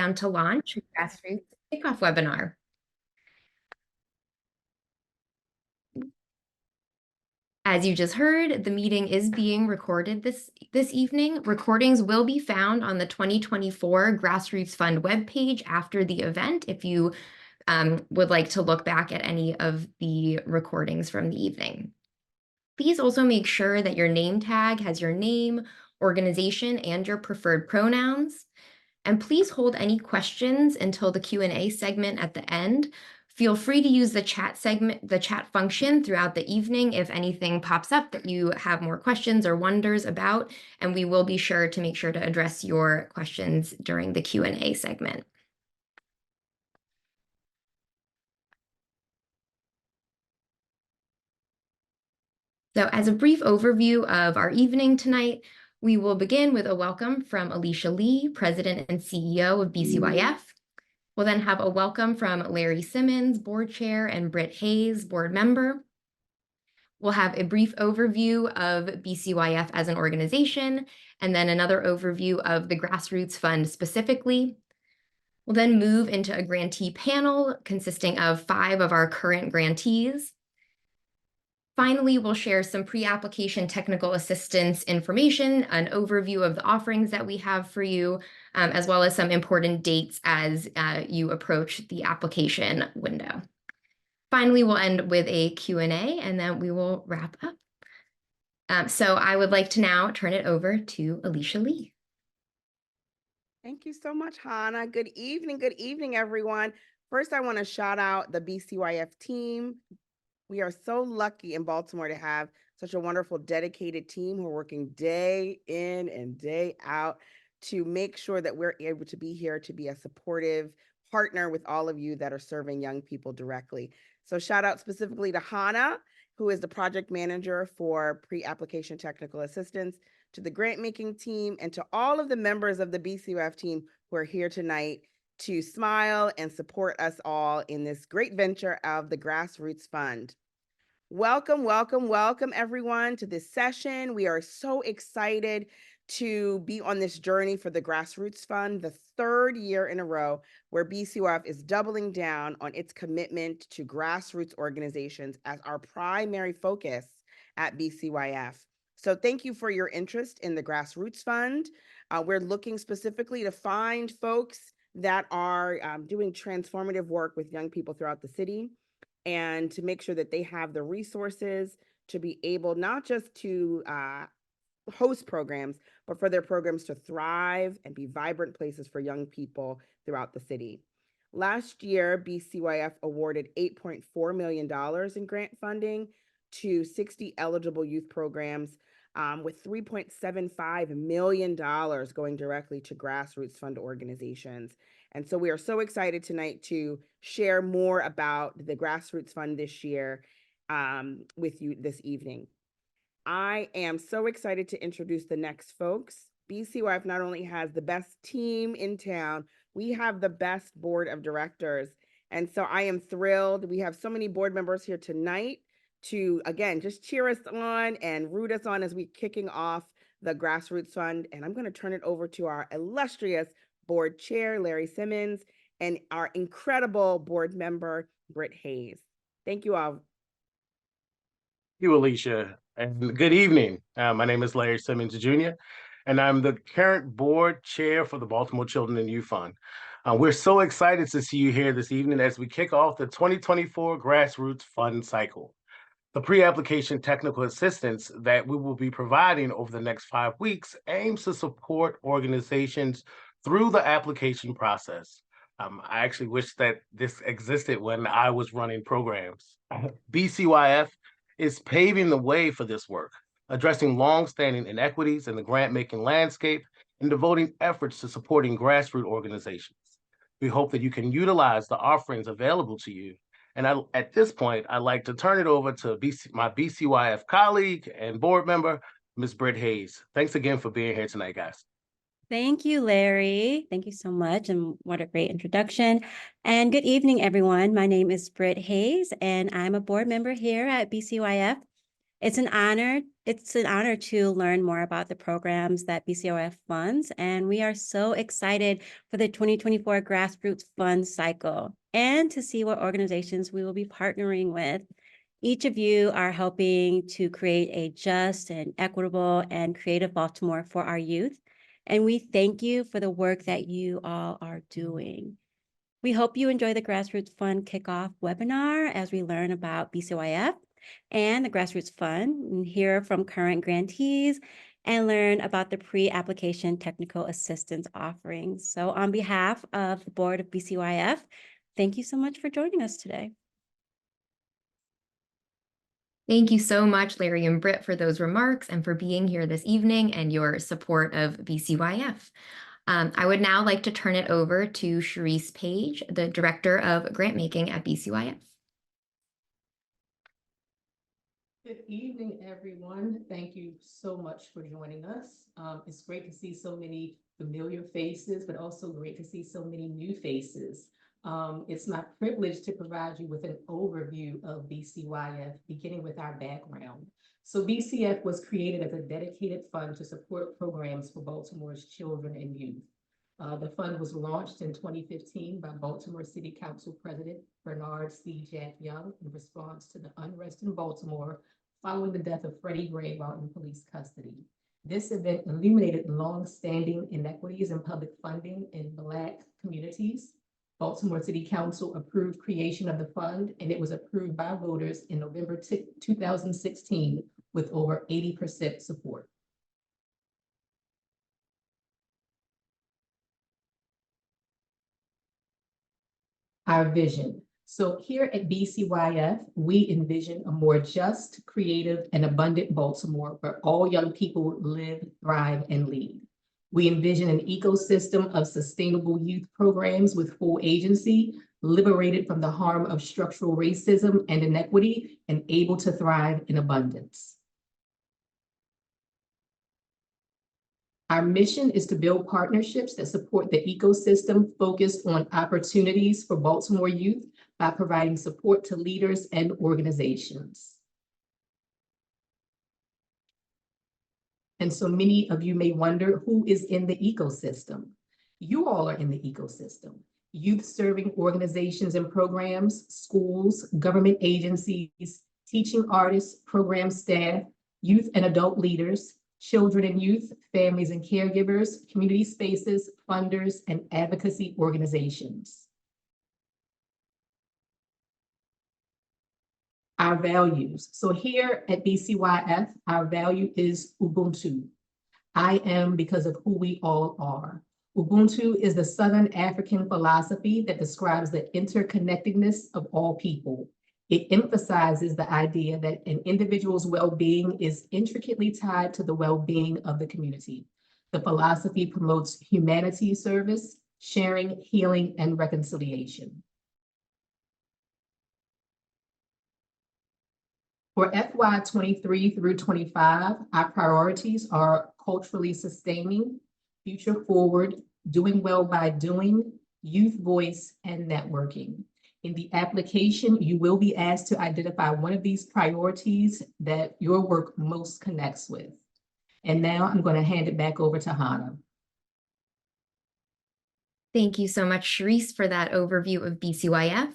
countdown to launch Grassroots kickoff webinar. As you just heard, the meeting is being recorded this evening. Recordings will be found on the 2024 Grassroots Fund webpage after the event if you would like to look back at any of the recordings from the evening. Please also make sure that your name tag has your name, organization, and your preferred pronouns. And please hold any questions until the Q&A segment at the end. Feel free to use the chat function throughout the evening if anything pops up that you have more questions or wonders about, and we will be sure to make sure to address your questions during the Q&A segment. So as a brief overview of our evening tonight, we will begin with a welcome from Alicia Lee, President and CEO of BCYF. We'll then have a welcome from Larry Simmons, Board Chair, and Britt Hayes, Board Member. We'll have a brief overview of BCYF as an organization, and then another overview of the Grassroots Fund specifically. We'll then move into a grantee panel consisting of 5 of our current grantees. Finally, we'll share some pre-application technical assistance information, an overview of the offerings that we have for you, as well as some important dates as you approach the application window. Finally, we'll end with a Q&A, and then we will wrap up. So I would like to now turn it over to Alicia Lee. Thank you so much, Hannah. Good evening, everyone. First, I want to shout out the BCYF team. We are so lucky in Baltimore to have such a wonderful, dedicated team who are working day in and day out to make sure that we're able to be here to be a supportive partner with all of you that are serving young people directly. So shout out specifically to Hannah, who is the project manager for pre-application technical assistance, to the grant-making team, and to all of the members of the BCYF team who are here tonight to smile and support us all in this great venture of the Grassroots Fund. Welcome, everyone, to this session. We are so excited to be on this journey for the Grassroots Fund, the 3rd year in a row where BCYF is doubling down on its commitment to grassroots organizations as our primary focus at BCYF. So thank you for your interest in the Grassroots Fund. We're looking specifically to find folks that are doing transformative work with young people throughout the city, and to make sure that they have the resources to be able not just to host programs, but for their programs to thrive and be vibrant places for young people throughout the city. Last year, BCYF awarded $8.4 million in grant funding to 60 eligible youth programs, with $3.75 million going directly to Grassroots Fund organizations. And so we are so excited tonight to share more about the Grassroots Fund this year with you this evening. I am so excited to introduce the next folks. BCYF not only has the best team in town, we have the best board of directors. And so I am thrilled. We have so many board members here tonight to, again, just cheer us on and root us on as we're kicking off the Grassroots Fund. And I'm going to turn it over to our illustrious board chair, Larry Simmons, and our incredible board member, Britt Hayes. Thank you all. Thank you, Alicia, and good evening. My name is Larry Simmons, Jr., and I'm the current board chair for the Baltimore Children and Youth Fund. We're so excited to see you here this evening as we kick off the 2024 Grassroots Fund cycle. The pre-application technical assistance that we will be providing over the next 5 weeks aims to support organizations through the application process. I actually wish that this existed when I was running programs. BCYF is paving the way for this work, addressing long-standing inequities in the grant-making landscape and devoting efforts to supporting grassroots organizations. We hope that you can utilize the offerings available to you. And at this point, I'd like to turn it over to my BCYF colleague and board member, Ms. Britt Hayes. Thanks again for being here tonight, guys. Thank you, Larry. Thank you so much. And what a great introduction. And good evening, everyone. My name is Britt Hayes, and I'm a board member here at BCYF. It's an honor. It's an honor to learn more about the programs that BCYF funds, and we are so excited for the 2024 Grassroots Fund cycle and to see what organizations we will be partnering with. Each of you are helping to create a just and equitable and creative Baltimore for our youth, and we thank you for the work that you all are doing. We hope you enjoy the Grassroots Fund kickoff webinar as we learn about BCYF and the Grassroots Fund, and hear from current grantees and learn about the pre-application technical assistance offerings. So on behalf of the board of BCYF, thank you so much for joining us today. Thank you so much, Larry and Britt, for those remarks and for being here this evening and your support of BCYF. I would now like to turn it over to Sharice Page, the Director of Grant Making at BCYF. Good evening, everyone. Thank you so much for joining us. It's great to see so many familiar faces, but also great to see so many new faces. It's my privilege to provide you with an overview of BCYF, beginning with our background. So BCF was created as a dedicated fund to support programs for Baltimore's children and youth. The fund was launched in 2015 by Baltimore City Council President Bernard C. Jack Young in response to the unrest in Baltimore following the death of Freddie Gray while in police custody. This event illuminated long-standing inequities in public funding in Black communities. Baltimore City Council approved creation of the fund, and it was approved by voters in November 2016 with over 80% support. Our vision. So here at BCYF, we envision a more just, creative, and abundant Baltimore where all young people live, thrive, and lead. We envision an ecosystem of sustainable youth programs with full agency, liberated from the harm of structural racism and inequity, and able to thrive in abundance. Our mission is to build partnerships that support the ecosystem focused on opportunities for Baltimore youth by providing support to leaders and organizations. And so many of you may wonder who is in the ecosystem. You all are in the ecosystem. Youth serving organizations and programs, schools, government agencies, teaching artists, program staff, youth and adult leaders, children and youth, families and caregivers, community spaces, funders, and advocacy organizations. Our values. So here at BCYF, our value is Ubuntu. I am because of who we all are. Ubuntu is the Southern African philosophy that describes the interconnectedness of all people. It emphasizes the idea that an individual's well-being is intricately tied to the well-being of the community. The philosophy promotes humanity service, sharing, healing, and reconciliation. For FY 23 through 25, our priorities are culturally sustaining, future forward, doing well by doing, youth voice, and networking. In the application, you will be asked to identify one of these priorities that your work most connects with. And now I'm going to hand it back over to Hannah. Thank you so much, Sharice, for that overview of BCYF.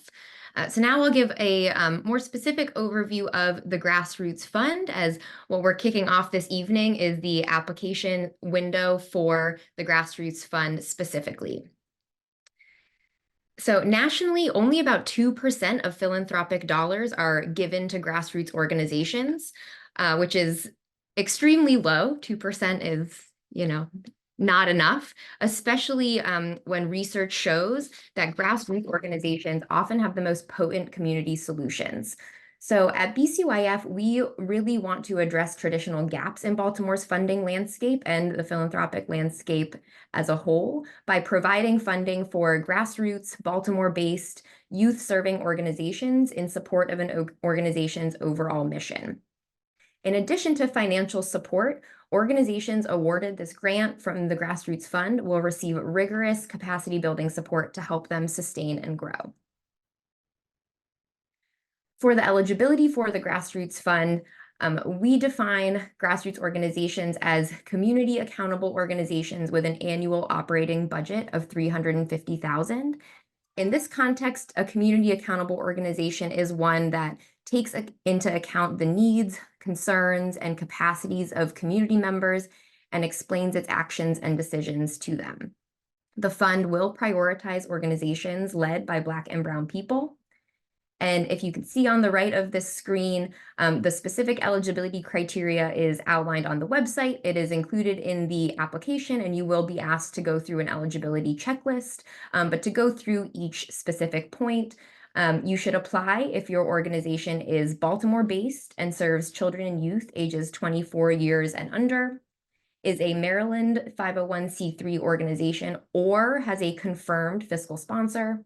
So now I'll give a more specific overview of the Grassroots Fund, as what we're kicking off this evening is the application window for the Grassroots Fund specifically. So nationally, only about 2% of philanthropic dollars are given to grassroots organizations, which is extremely low. 2% is, not enough, especially when research shows that grassroots organizations often have the most potent community solutions. So at BCYF, we really want to address traditional gaps in Baltimore's funding landscape and the philanthropic landscape as a whole by providing funding for grassroots, Baltimore-based, youth-serving organizations in support of an organization's overall mission. In addition to financial support, organizations awarded this grant from the Grassroots Fund will receive rigorous capacity building support to help them sustain and grow. For the eligibility for the Grassroots Fund, We define grassroots organizations as community accountable organizations with an annual operating budget of $350,000. In this context, a community accountable organization is one that takes into account the needs, concerns, and capacities of community members and explains its actions and decisions to them. The fund will prioritize organizations led by Black and Brown people. And if you can see on the right of this screen, the specific eligibility criteria is outlined on the website. It is included in the application, and you will be asked to go through an eligibility checklist. But to go through each specific point, you should apply if your organization is Baltimore-based and serves children and youth ages 24 years and under, is a Maryland 501c3 organization, or has a confirmed fiscal sponsor,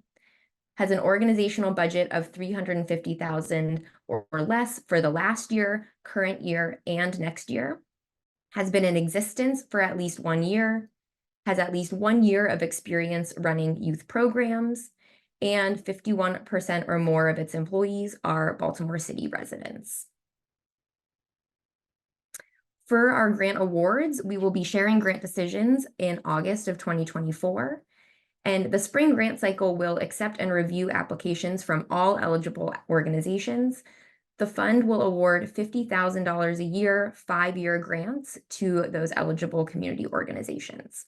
has an organizational budget of $350,000 or less for the last year, current year, and next year, has been in existence for at least 1 year, has at least 1 year of experience running youth programs, and 51% or more of its employees are Baltimore City residents. For our grant awards, we will be sharing grant decisions in August of 2024. And the spring grant cycle will accept and review applications from all eligible organizations. The fund will award $50,000 a year, 5-year grants to those eligible community organizations.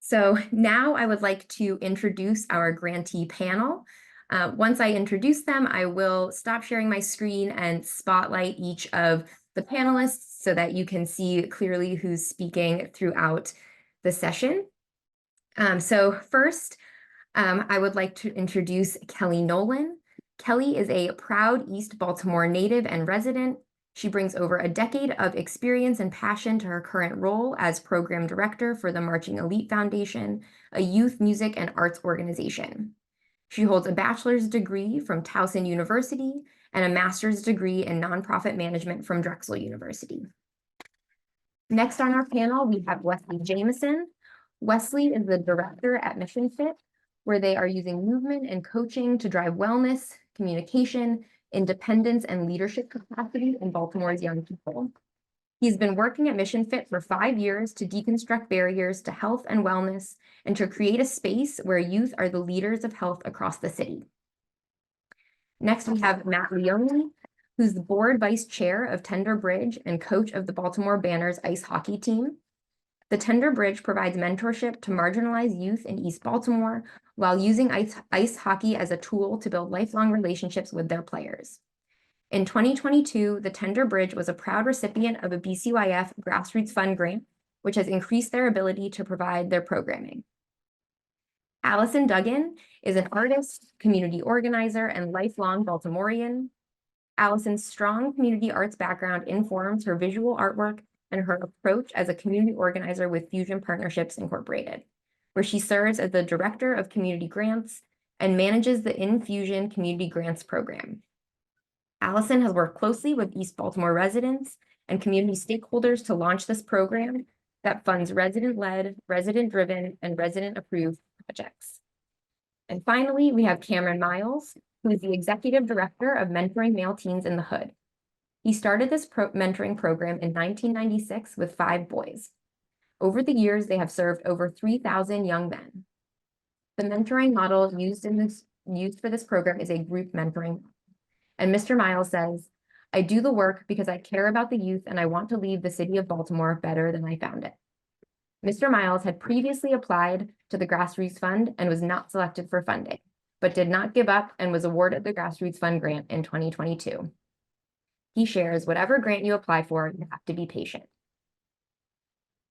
So now I would like to introduce our grantee panel. Once I introduce them, I will stop sharing my screen and spotlight each of the panelists so that you can see clearly who's speaking throughout the session. So first, I would like to introduce Kelly Nolan. Kelly is a proud East Baltimore native and resident. She brings over a decade of experience and passion to her current role as program director for the Marching Elite Foundation, a youth music and arts organization. She holds a bachelor's degree from Towson University and a master's degree in nonprofit management from Drexel University. Next on our panel, we have Wesley Jameson. Wesley is the director at Mission Fit, where they are using movement and coaching to drive wellness, communication, independence, and leadership capacity in Baltimore's young people. He's been working at Mission Fit for 5 years to deconstruct barriers to health and wellness and to create a space where youth are the leaders of health across the city. Next, we have Matt Leone, who's the board vice chair of Tender Bridge and coach of the Baltimore Banners ice hockey team. The Tender Bridge provides mentorship to marginalized youth in East Baltimore while using ice hockey as a tool to build lifelong relationships with their players. In 2022, the Tender Bridge was a proud recipient of a BCYF Grassroots Fund grant, which has increased their ability to provide their programming. Allison Duggan is an artist, community organizer, and lifelong Baltimorean. Allison's strong community arts background informs her visual artwork and her approach as a community organizer with Fusion Partnerships Incorporated, where she serves as the director of community grants and manages the Infusion Community Grants program. Allison has worked closely with East Baltimore residents and community stakeholders to launch this program that funds resident-led, resident-driven, and resident-approved projects. And finally, we have Cameron Miles, who is the executive director of Mentoring Male Teens in the Hood. He started this mentoring program in 1996 with 5 boys. Over the years, they have served over 3,000 young men. The mentoring model used for this program is a group mentoring. And Mr. Miles says, "I do the work because I care about the youth and I want to leave the city of Baltimore better than I found it." Mr. Miles had previously applied to the Grassroots Fund and was not selected for funding, but did not give up and was awarded the Grassroots Fund grant in 2022. He shares, whatever grant you apply for, you have to be patient.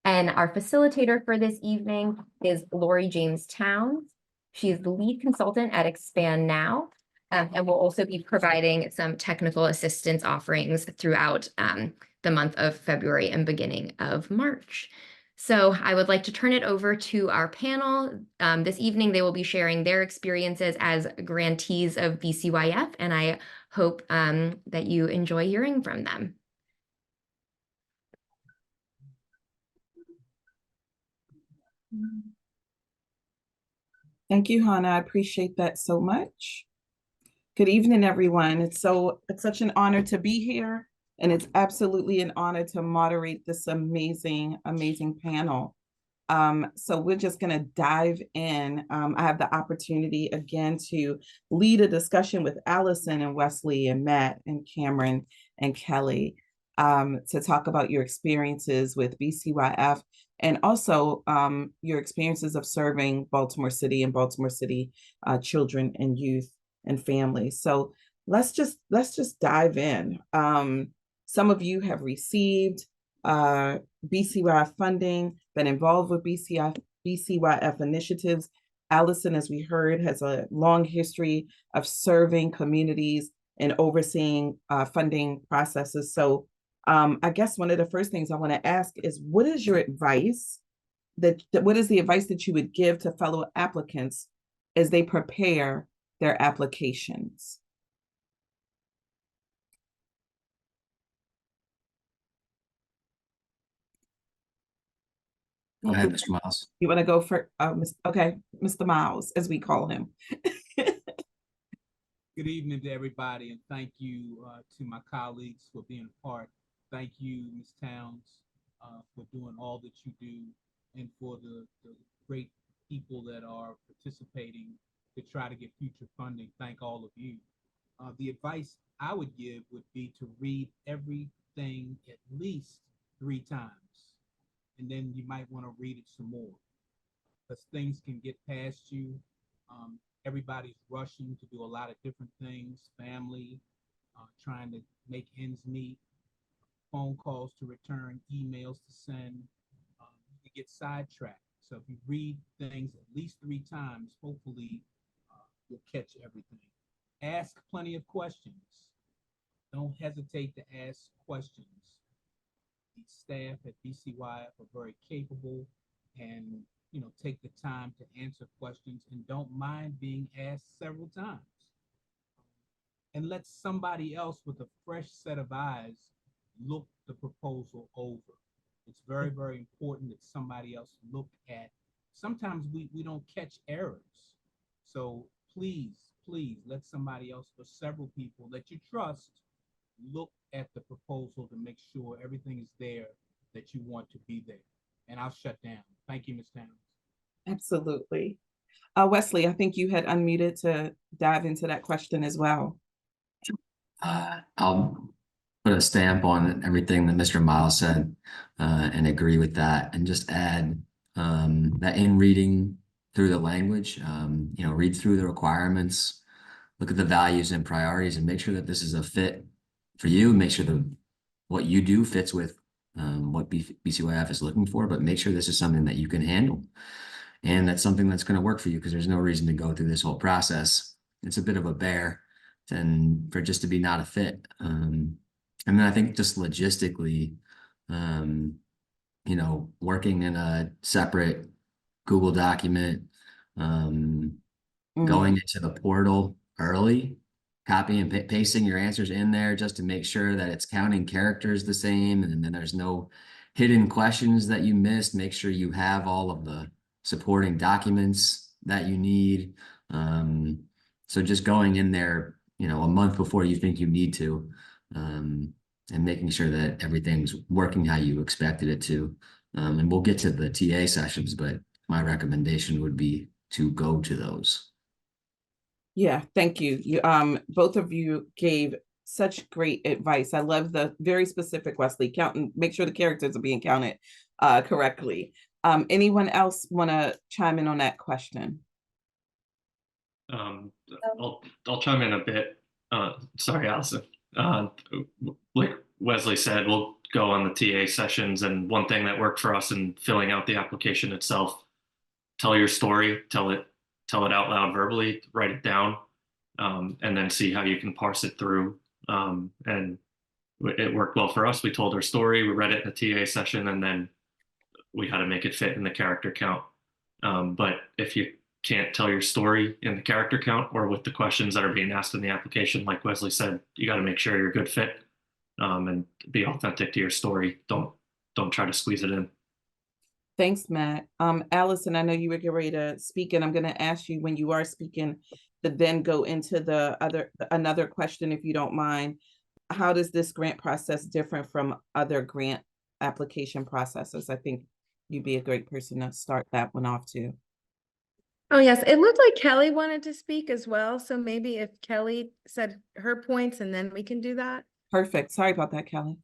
And our facilitator for this evening is Lori James Towns. She is the lead consultant at Expand Now, and will also be providing some technical assistance offerings throughout the month of February and beginning of March. So I would like to turn it over to our panel. This evening, they will be sharing their experiences as grantees of BCYF, and I hope that you enjoy hearing from them. Thank you, Hannah. I appreciate that so much. Good evening, everyone. It's such an honor to be here, and it's absolutely an honor to moderate this amazing, amazing panel. So we're just going to dive in. I have the opportunity again to lead a discussion with Allison and Wesley and Matt and Cameron and Kelly to talk about your experiences with BCYF and also your experiences of serving Baltimore City and Baltimore City children and youth and families. So let's just dive in. Some of you have received BCYF funding, been involved with BCYF initiatives. Allison, as we heard, has a long history of serving communities and overseeing funding processes. So I guess one of the first things I want to ask is, what is your advice what is the advice that you would give to fellow applicants as they prepare their applications? Go ahead, Mr. Miles. You want to go for, okay, Mr. Miles, as we call him. Good evening to everybody, and thank you to my colleagues for being a part. Thank you, Ms. Towns, for doing all that you do, and for the great people that are participating to try to get future funding. Thank all of you. The advice I would give would be to read everything at least 3 times, and then you might want to read it some more, because things can get past you. Everybody's rushing to do a lot of different things, family, trying to make ends meet, phone calls to return, emails to send. You get sidetracked. So if you read things at least 3 times, hopefully you'll catch everything. Ask plenty of questions. Don't hesitate to ask questions. The staff at BCYF are very capable, and take the time to answer questions, and don't mind being asked several times. And let somebody else with a fresh set of eyes look the proposal over. It's very, very important that somebody else look at. Sometimes we don't catch errors. So please let somebody else, or several people that you trust, look at the proposal to make sure everything is there that you want to be there. And I'll shut down. Thank you, Ms. Towns. Absolutely. Wesley, I think you had unmuted to dive into that question as well. I'll put a stamp on everything that Mr. Miles said and agree with that, and just add that in reading through the language, read through the requirements, look at the values and priorities, and make sure that this is a fit for you. Make sure that what you do fits with what BCYF is looking for, but make sure this is something that you can handle. And that's something that's going to work for you, because there's no reason to go through this whole process. It's a bit of a bear and for just to be not a fit. And then I think just logistically, working in a separate Google document, going into the portal early, copying and pasting your answers in there just to make sure that it's counting characters the same, and then there's no hidden questions that you missed. Make sure you have all of the supporting documents that you need. So just going in there, a month before you think you need to, and making sure that everything's working how you expected it to. And we'll get to the TA sessions, but my recommendation would be to go to those. Yeah, thank you. You both of you gave such great advice. I love the very specific, Wesley, make sure the characters are being counted correctly. Anyone else want to chime in on that question? I'll chime in a bit. Sorry, Allison. Like Wesley said, we'll go on the TA sessions, and one thing that worked for us in filling out the application itself, tell your story, tell it out loud verbally, write it down, and then see how you can parse it through. And it worked well for us. We told our story, we read it in the TA session, and then we had to make it fit in the character count. But if you can't tell your story in the character count or with the questions that are being asked in the application, like Wesley said, you got to make sure you're a good fit, and be authentic to your story. Don't try to squeeze it in. Thanks, Matt. Allison, I know you were getting ready to speak, and I'm going to ask you when you are speaking to then go into another question, if you don't mind. How does this grant process different from other grant application processes? I think you'd be a great person to start that one off too. Oh, yes, it looked like Kelly wanted to speak as well, so maybe if Kelly said her points and then we can do that. Perfect. Sorry about that, Kelly.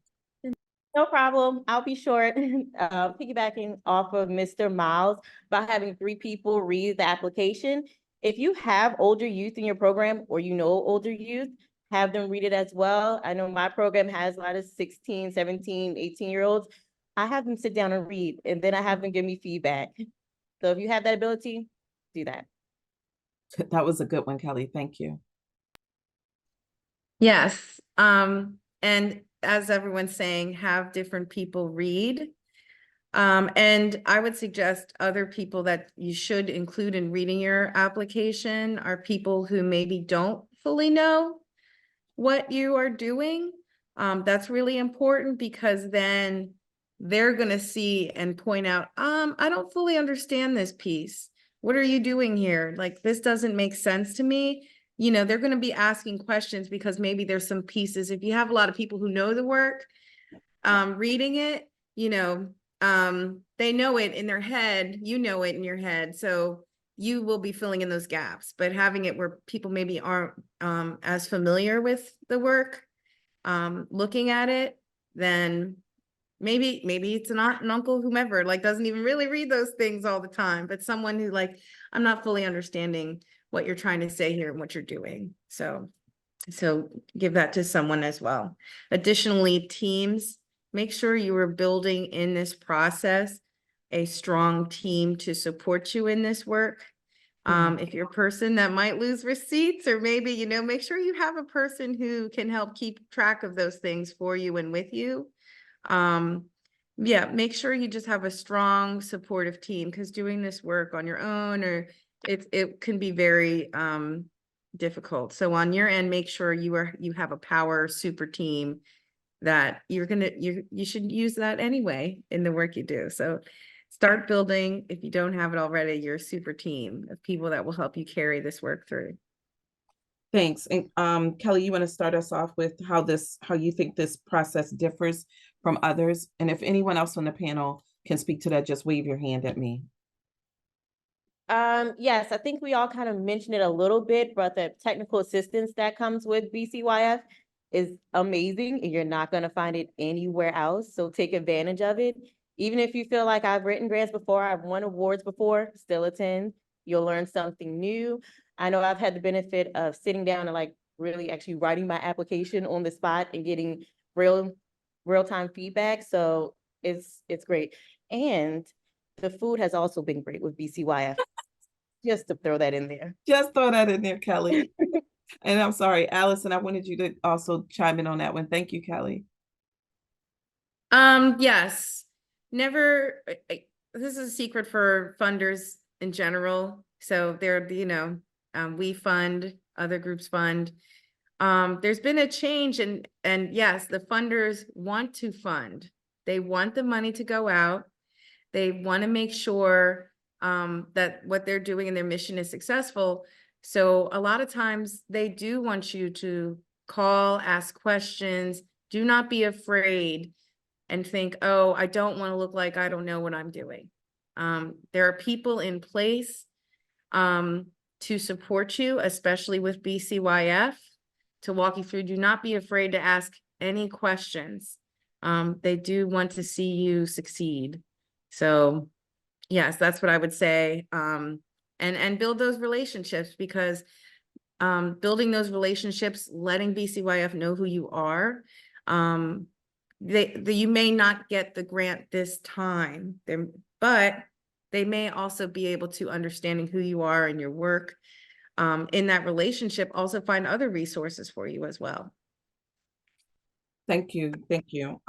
No problem. I'll be short. Piggybacking off of Mr. Miles about having 3 people read the application. If you have older youth in your program or you know older youth, have them read it as well. I know my program has a lot of 16, 17, 18-year-olds. I have them sit down and read, and then I have them give me feedback. So if you have that ability, do that. That was a good one, Kelly. Thank you. Yes, and as everyone's saying, have different people read. And I would suggest other people that you should include in reading your application are people who maybe don't fully know what you are doing. That's really important because then they're gonna see and point out, I don't fully understand this piece. What are you doing here? Like, this doesn't make sense to me. You know, they're gonna be asking questions because maybe there's some pieces. If you have a lot of people who know the work, reading it, you know, they know it in their head, you know it in your head. So you will be filling in those gaps, but having it where people maybe aren't as familiar with the work, looking at it, then maybe it's an aunt, an uncle, whomever, like doesn't even really read those things all the time, but someone who like, I'm not fully understanding what you're trying to say here and what you're doing. So give that to someone as well. Additionally, teams, make sure you are building in this process a strong team to support you in this work. If you're a person that might lose receipts, or maybe, you know, make sure you have a person who can help keep track of those things for you and with you. Yeah, make sure you just have a strong supportive team, because doing this work on your own, or it can be very difficult. So on your end, make sure you have a power super team that you should use that anyway in the work you do. So start building, if you don't have it already, your super team of people that will help you carry this work through. Thanks. And Kelly, you want to start us off with how you think this process differs from others? And if anyone else on the panel can speak to that, just wave your hand at me. Yes, I think we all kind of mentioned it a little bit, but the technical assistance that comes with BCYF is amazing, and you're not going to find it anywhere else. So take advantage of it. Even if you feel like I've written grants before, I've won awards before, still attend. You'll learn something new. I know I've had the benefit of sitting down and like really actually writing my application on the spot and getting real-time feedback. So it's great. And the food has also been great with BCYF. Just to throw that in there. Just throw that in there, Kelly. And I'm sorry, Allison, I wanted you to also chime in on that one. Thank you, Kelly. Yes, never, this is a secret for funders in general. So they're, you know, we fund, other groups fund. There's been a change, and yes, the funders want to fund. They want the money to go out. They want to make sure that what they're doing in their mission is successful. So a lot of times they do want you to call, ask questions. Do not be afraid and think, oh, I don't want to look like I don't know what I'm doing. There are people in place to support you, especially with BCYF, to walk you through. Do not be afraid to ask any questions. They do want to see you succeed. So yes, that's what I would say. And build those relationships, because building those relationships, letting BCYF know who you are. You may not get the grant this time, but they may also be able to, understanding who you are and your work in that relationship, also find other resources for you as well. Thank you. Thank you.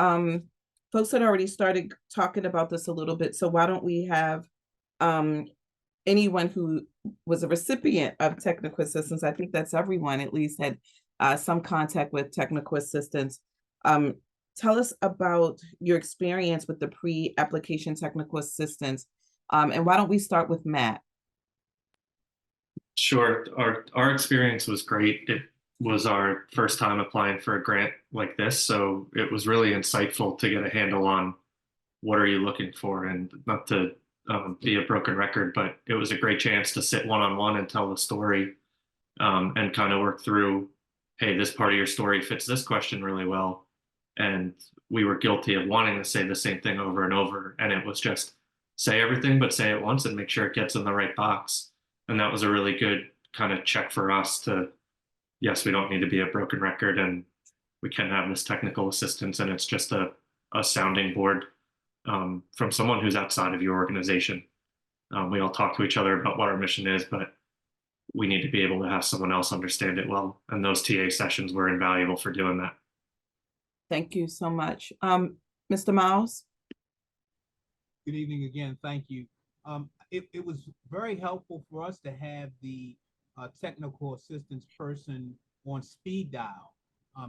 Folks had already started talking about this a little bit, so why don't we have anyone who was a recipient of technical assistance, I think that's everyone, at least had some contact with technical assistance, tell us about your experience with the pre-application technical assistance. And why don't we start with Matt? Sure. Our experience was great. It was our first time applying for a grant like this, so it was really insightful to get a handle on what are you looking for, and not to be a broken record, but it was a great chance to sit one-on-one and tell the story, and kind of work through, hey, this part of your story fits this question really well. And we were guilty of wanting to say the same thing over and over. And it was just say everything, but say it once and make sure it gets in the right box. And that was a really good kind of check for us to, yes, we don't need to be a broken record, and we can have this technical assistance, and it's just a sounding board from someone who's outside of your organization. We all talk to each other about what our mission is, but we need to be able to have someone else understand it well. And those TA sessions were invaluable for doing that. Thank you so much. Mr. Miles? Good evening again. Thank you. It was very helpful for us to have the technical assistance person on speed dial.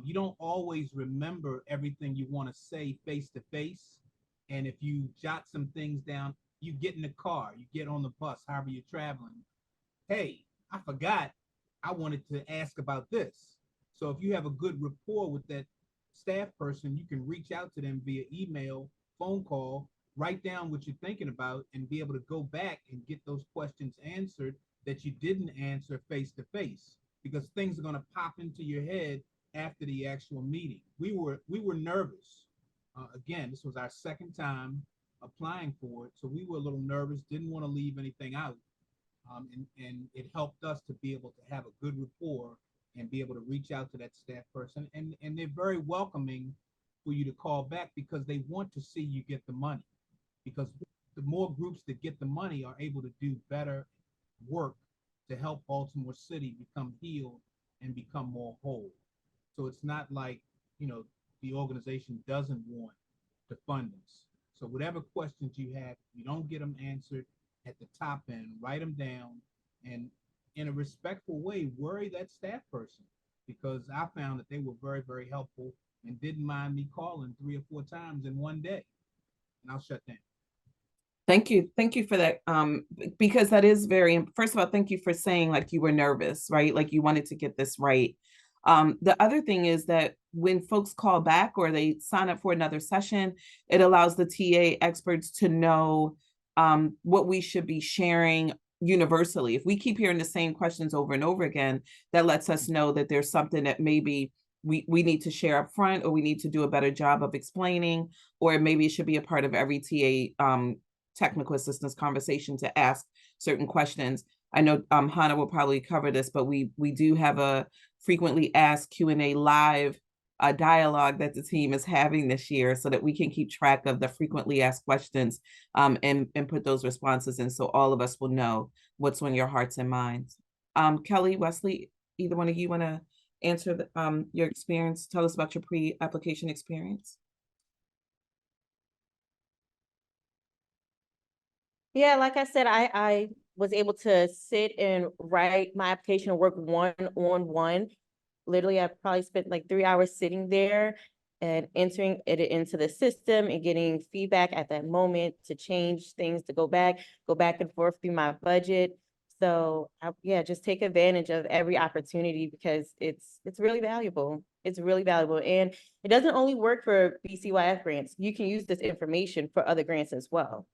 You don't always remember everything you want to say face to face. And if you jot some things down, you get in the car, you get on the bus, however you're traveling. Hey, I forgot I wanted to ask about this. So if you have a good rapport with that staff person, you can reach out to them via email, phone call, write down what you're thinking about, and be able to go back and get those questions answered that you didn't answer face to face, because things are going to pop into your head after the actual meeting. We were nervous. Again, this was our second time applying for it, so we were a little nervous, didn't want to leave anything out. And it helped us to be able to have a good rapport and be able to reach out to that staff person. And they're very welcoming for you to call back, because they want to see you get the money. Because the more groups that get the money are able to do better work to help Baltimore City become healed and become more whole. So it's not like, you know, the organization doesn't want to fund us. So whatever questions you have, you don't get them answered at the top end, write them down, and in a respectful way, worry that staff person, because I found that they were very, very helpful and didn't mind me calling 3 or 4 times in one day. And I'll shut down. Thank you. Thank you for that. Because that is very, first of all, thank you for saying like you were nervous, right? Like you wanted to get this right. The other thing is that when folks call back or they sign up for another session, it allows the TA experts to know what we should be sharing universally. If we keep hearing the same questions over and over again, that lets us know that there's something that maybe we need to share up front, or we need to do a better job of explaining, or maybe it should be a part of every TA technical assistance conversation to ask certain questions. I know Hannah will probably cover this, but we do have a frequently asked Q&A live dialogue that the team is having this year, so that we can keep track of the frequently asked questions and put those responses in, so all of us will know what's on your hearts and minds. Kelly, Wesley, either one of you want to answer your experience? Tell us about your pre-application experience. Yeah, like I said, I was able to sit and write my application and work one-on-one. Literally, I probably spent like 3 hours sitting there and entering it into the system and getting feedback at that moment to change things, to go back and forth through my budget. So yeah, just take advantage of every opportunity, because it's really valuable. It's really valuable. And it doesn't only work for BCYF grants. You can use this information for other grants as well.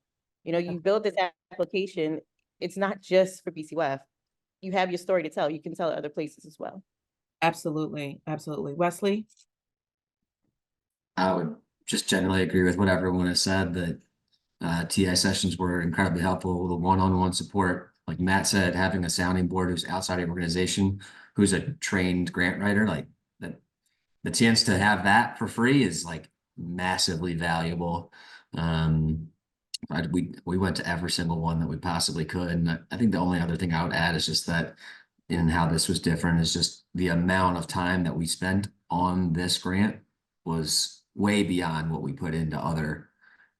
You know, you build this application, it's not just for BCYF. You have your story to tell. You can tell it other places as well. Absolutely. Absolutely. Wesley? I would just generally agree with what everyone has said, that TA sessions were incredibly helpful. The one-on-one support, like Matt said, having a sounding board who's outside of your organization, who's a trained grant writer, like the chance to have that for free is like massively valuable. We went to every single one that we possibly could. And I think the only other thing I would add is just that in how this was different is just the amount of time that we spent on this grant was way beyond what we put into other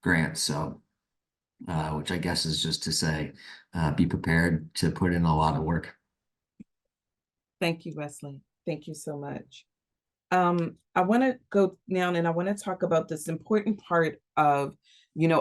grants. So, which I guess is just to say, be prepared to put in a lot of work. Thank you, Wesley. Thank you so much. I want to go now and I want to talk about this important part of,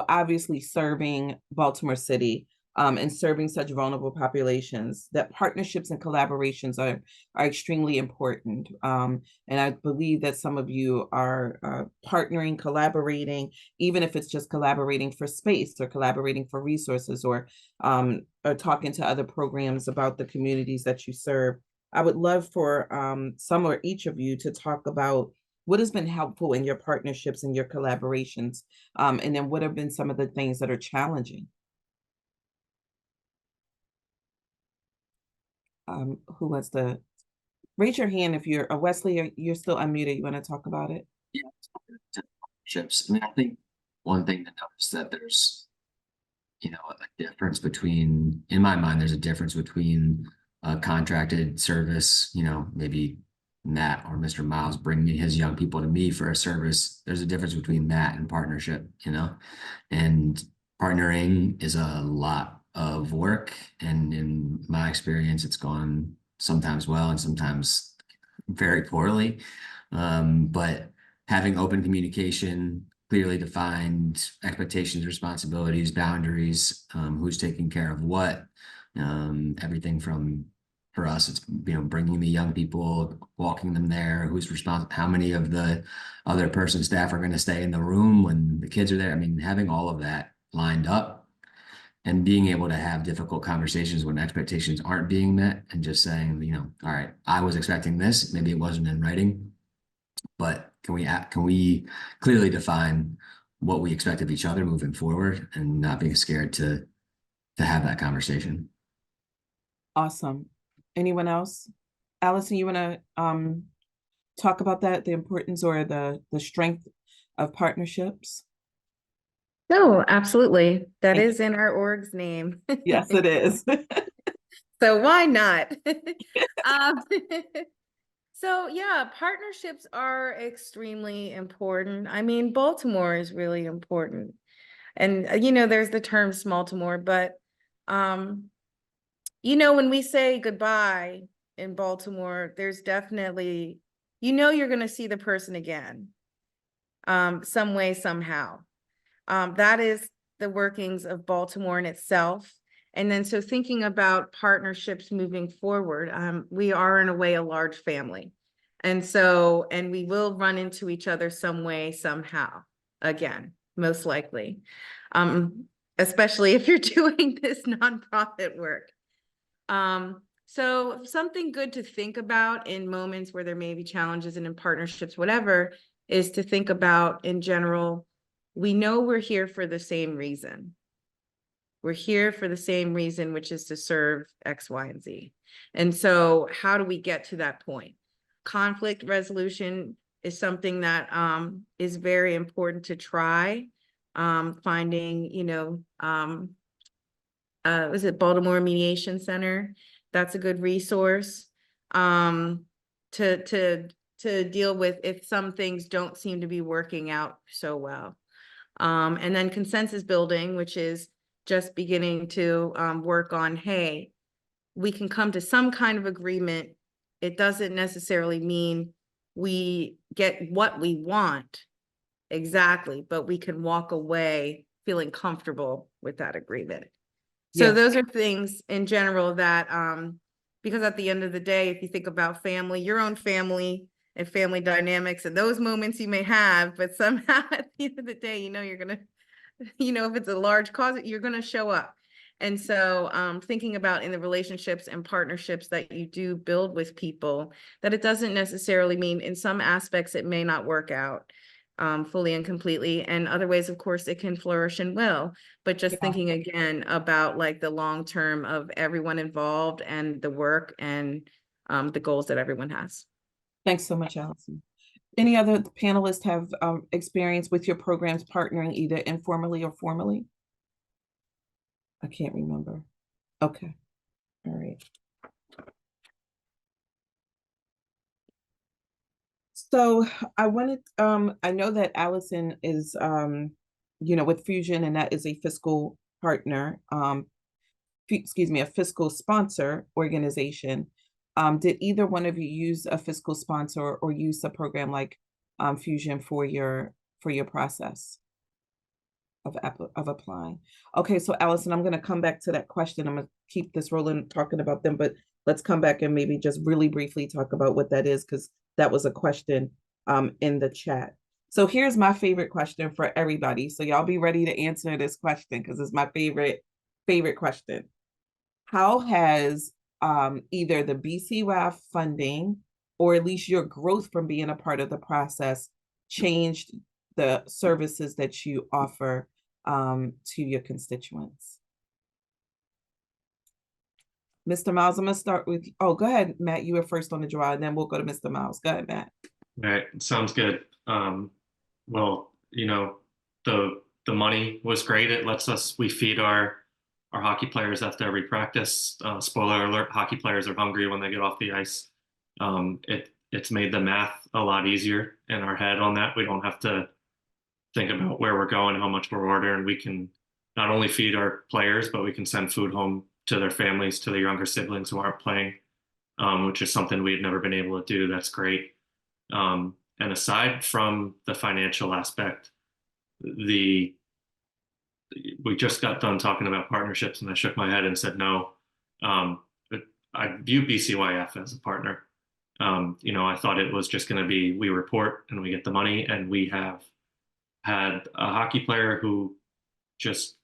obviously serving Baltimore City, and serving such vulnerable populations, that partnerships and collaborations are extremely important. And I believe that some of you are partnering, collaborating, even if it's just collaborating for space or collaborating for resources, or talking to other programs about the communities that you serve. I would love for some or each of you to talk about what has been helpful in your partnerships and your collaborations, and then what have been some of the things that are challenging. Who was the, raise your hand if you're, Wesley, you're still unmuted, you want to talk about it? Yeah, partnerships. I mean, I think one thing to notice that there's, a difference between, in my mind, there's a difference between a contracted service, maybe Matt or Mr. Miles bringing his young people to me for a service. There's a difference between that and partnership, and partnering is a lot of work. And in my experience, it's gone sometimes well and sometimes very poorly. But having open communication, clearly defined expectations, responsibilities, boundaries, who's taking care of what, everything from, for us, it's, bringing the young people, walking them there, who's responsible, how many of the other person staff are going to stay in the room when the kids are there. I mean, having all of that lined up and being able to have difficult conversations when expectations aren't being met, and just saying, all right, I was expecting this, maybe it wasn't in writing, but can we clearly define what we expect of each other moving forward, and not being scared to have that conversation. Awesome. Anyone else? Allison, you want to talk about that, the importance or the strength of partnerships? No, absolutely. That Thank is in our org's name. Yes, it is. So why not? Um, So yeah, partnerships are extremely important. I mean, Baltimore is really important. And there's the term Smaltimore, but when we say goodbye in Baltimore, there's definitely, you're going to see the person again, some way, somehow. That is the workings of Baltimore in itself. And then so thinking about partnerships moving forward, we are in a way a large family. And we will run into each other some way, somehow, again, most likely, especially if you're doing this nonprofit work. So something good to think about in moments where there may be challenges and in partnerships, whatever, is to think about in general, we know we're here for the same reason. We're here for the same reason, which is to serve X, Y, and Z. And so how do we get to that point? Conflict resolution is something that is very important to try. Finding, was it Baltimore Mediation Center? That's a good resource to deal with if some things don't seem to be working out so well. And then consensus building, which is just beginning to work on, hey, we can come to some kind of agreement. It doesn't necessarily mean we get what we want exactly, but we can walk away feeling comfortable with that agreement. So Yes. those are things in general that, because at the end of the day, if you think about family, your own family and family dynamics and those moments you may have, but somehow at the end of the day, you're going to, if it's a large cause, you're going to show up. And so thinking about in the relationships and partnerships that you do build with people, that it doesn't necessarily mean in some aspects it may not work out fully and completely. And other ways, of course, it can flourish and will. But just thinking again about like the long term of everyone involved and the work and the goals that everyone has. Thanks so much, Allison. Any other panelists have experience with your programs partnering either informally or formally? I can't remember. Okay. All right. So I wanted, I know that Allison is, with Fusion, and that is a fiscal partner, excuse me, a fiscal sponsor organization. Did either one of you use a fiscal sponsor or use a program like Fusion for your process of applying? Okay, so Allison, I'm going to come back to that question. I'm going to keep this rolling talking about them, but let's come back and maybe just really briefly talk about what that is, because that was a question in the chat. So here's my favorite question for everybody. So y'all be ready to answer this question because it's my favorite question. How has either the BCYF funding or at least your growth from being a part of the process changed the services that you offer to your constituents? Mr. Miles, I'm going to start with, oh, go ahead, Matt. You were first on the draw, and then we'll go to Mr. Miles. Go ahead, Matt. All right, sounds good. Well, you know, the money was great. It lets us, we feed our hockey players after every practice. Spoiler alert, hockey players are hungry when they get off the ice. It's made the math a lot easier in our head on that. We don't have to think about where we're going, how much we're ordering. We can not only feed our players, but we can send food home to their families, to their younger siblings who aren't playing, which is something we had never been able to do. That's great. And aside from the financial aspect, we just got done talking about partnerships, and I shook my head and said no. I view BCYF as a partner. You know, I thought it was just going to be we report and we get the money, and we have had a hockey player who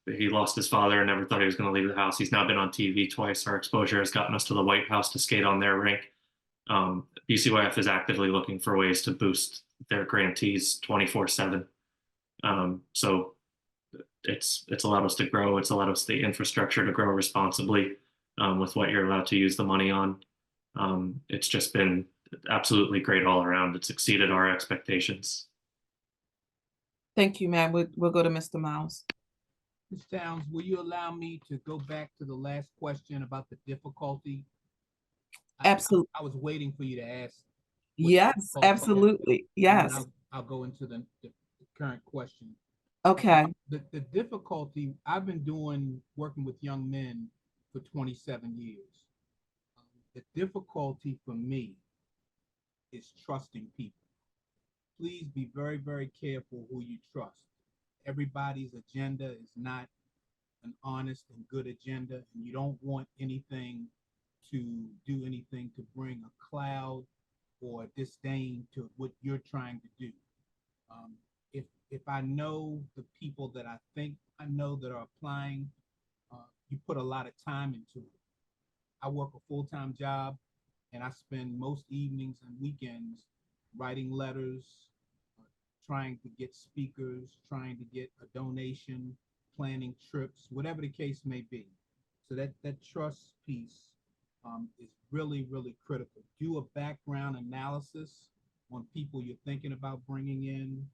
he lost his father and never thought he was going to leave the house. He's now been on TV twice. Our exposure has gotten us to the White House to skate on their rink. BCYF is actively looking for ways to boost their grantees 24/7. So it's allowed us to grow. It's allowed us the infrastructure to grow responsibly with what you're allowed to use the money on. It's just been absolutely great all around. It's exceeded our expectations. Thank you, Matt. We'll go to Mr. Miles. Ms. Towns, will you allow me to go back to the last question about the difficulty? Absolutely. I was waiting for you to ask. Yes, absolutely. Yes. I'll go into the current question. Okay. The difficulty, I've been working with young men for 27 years. The difficulty for me is trusting people. Please be very, very careful who you trust. Everybody's agenda is not an honest and good agenda, and you don't want anything to do anything to bring a cloud or disdain to what you're trying to do. If I know the people that I think I know that are applying, you put a lot of time into it. I work a full-time job, and I spend most evenings and weekends writing letters, trying to get speakers, trying to get a donation, planning trips, whatever the case may be. So that trust piece is really, really critical. Do a background analysis on people you're thinking about bringing in.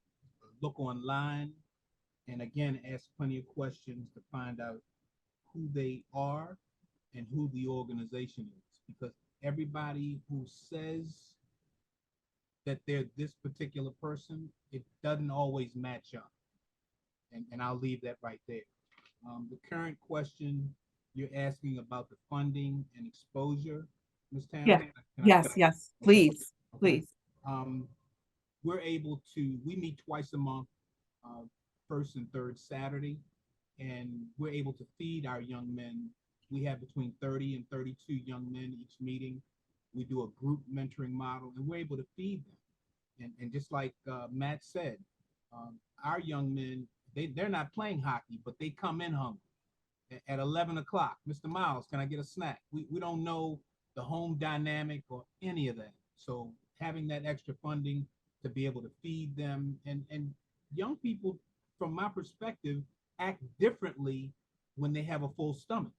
Look online, and again, ask plenty of questions to find out who they are and who the organization is. Because everybody who says that they're this particular person, it doesn't always match up. And I'll leave that right there. The current question you're asking about the funding and exposure, Ms. Towns? Yeah. Yes, please, please. We meet twice a month, first and third Saturday, and we're able to feed our young men. We have between 30 and 32 young men each meeting. We do a group mentoring model, and we're able to feed them. And just like Matt said, our young men, they're not playing hockey, but they come in hungry. At 11 o'clock, Mr. Miles, can I get a snack? We don't know the home dynamic or any of that. So having that extra funding to be able to feed them, and young people, from my perspective, act differently when they have a full stomach.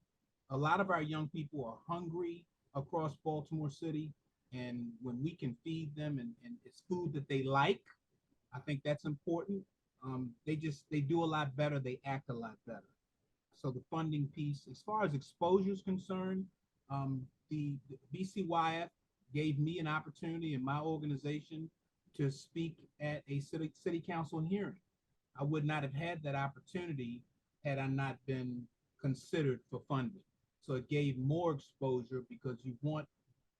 A lot of our young people are hungry across Baltimore City, and when we can feed them and it's food that they like, I think that's important. They do a lot better, they act a lot better. So the funding piece, as far as exposure is concerned, the BCYF gave me an opportunity in my organization to speak at a city council hearing. I would not have had that opportunity had I not been considered for funding. So it gave more exposure because you want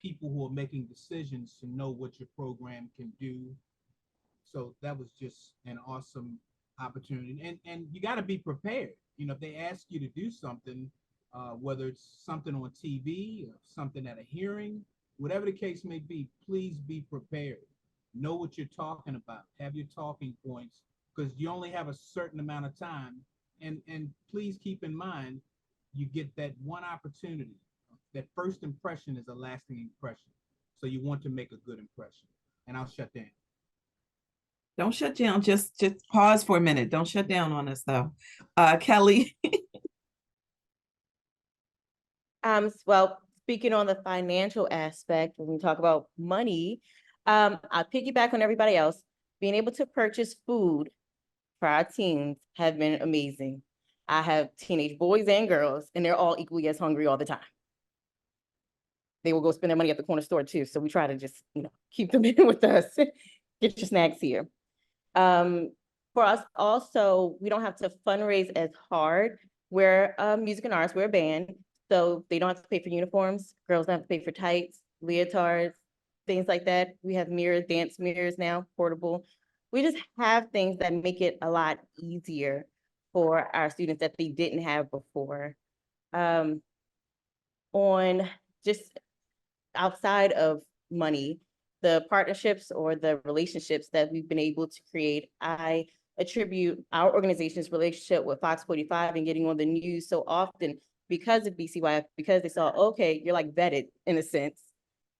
people who are making decisions to know what your program can do. So that was just an awesome opportunity. And you got to be prepared. You know, if they ask you to do something, whether it's something on TV or something at a hearing, whatever the case may be, please be prepared. Know what you're talking about. Have your talking points, because you only have a certain amount of time. And please keep in mind, you get that one opportunity. That first impression is a lasting impression. So you want to make a good impression. And I'll shut down. Don't shut down. Just pause for a minute. Don't shut down on us though. Kelly. Well, speaking on the financial aspect, when we talk about money, I'll piggyback on everybody else. Being able to purchase food for our teens have been amazing. I have teenage boys and girls, and they're all equally as hungry all the time. They will go spend their money at the corner store too. So we try to just, keep them in with us. Get your snacks here. For us also, we don't have to fundraise as hard. We're music and arts, we're a band. So they don't have to pay for uniforms. Girls don't have to pay for tights, leotards, things like that. We have mirrors, dance mirrors now, portable. We just have things that make it a lot easier for our students that they didn't have before. On just outside of money, the partnerships or the relationships that we've been able to create, I attribute our organization's relationship with Fox 45 and getting on the news so often because of BCYF, because they saw, okay, you're like vetted in a sense.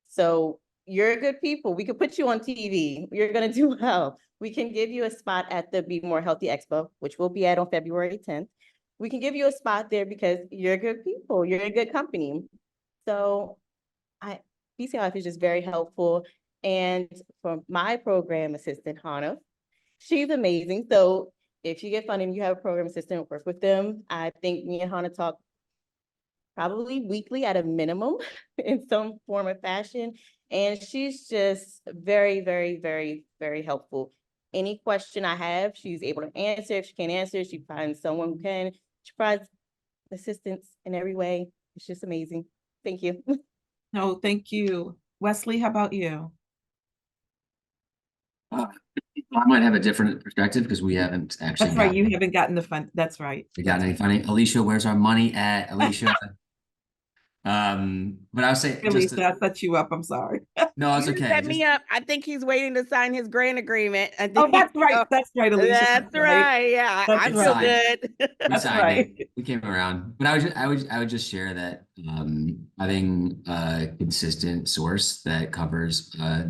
So you're good people. We could put you on TV. You're going to do well. We can give you a spot at the Be More Healthy Expo, which we'll be at on February 10th. We can give you a spot there because you're good people. You're a good company. So BCYF is just very helpful. And for my program assistant, Hannah, she's amazing. So if you get funding, you have a program assistant, work with them. I think me and Hannah talk probably weekly at a minimum in some form or fashion. And she's just very, very, very, very helpful. Any question I have, she's able to answer. If she can't answer, she finds someone who can. She provides assistance in every way. It's just amazing. Thank you. No, thank you. Wesley, how about you? I might have a different perspective because we haven't actually That's right. You haven't gotten the fund. That's right. gotten any funding. Alicia, where's our money at? Alicia. But I would say Alicia, I set you up. I'm sorry. No, it's You okay. set me up. I think he's waiting to sign his grant agreement. Oh, that's right. That's right, Alicia. That's right. Yeah, I That's feel right. good. We That's signed right. it. We came around. But I would just share that having a consistent source that covers a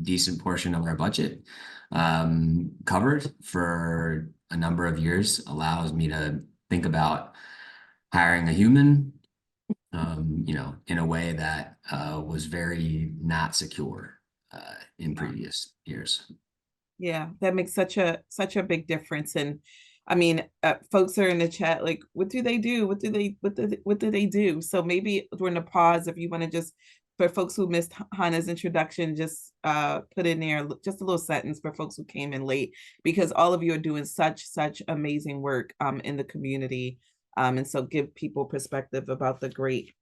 decent portion of our budget covered for a number of years allows me to think about hiring a human in a way that was very not secure in previous years. Yeah, that makes such a big difference. And I mean, folks are in the chat like, what do they do? What do they do? So maybe during the pause, if you want to just, for folks who missed Hannah's introduction, just put in there just a little sentence for folks who came in late, because all of you are doing such amazing work in the community. And so give people perspective about the great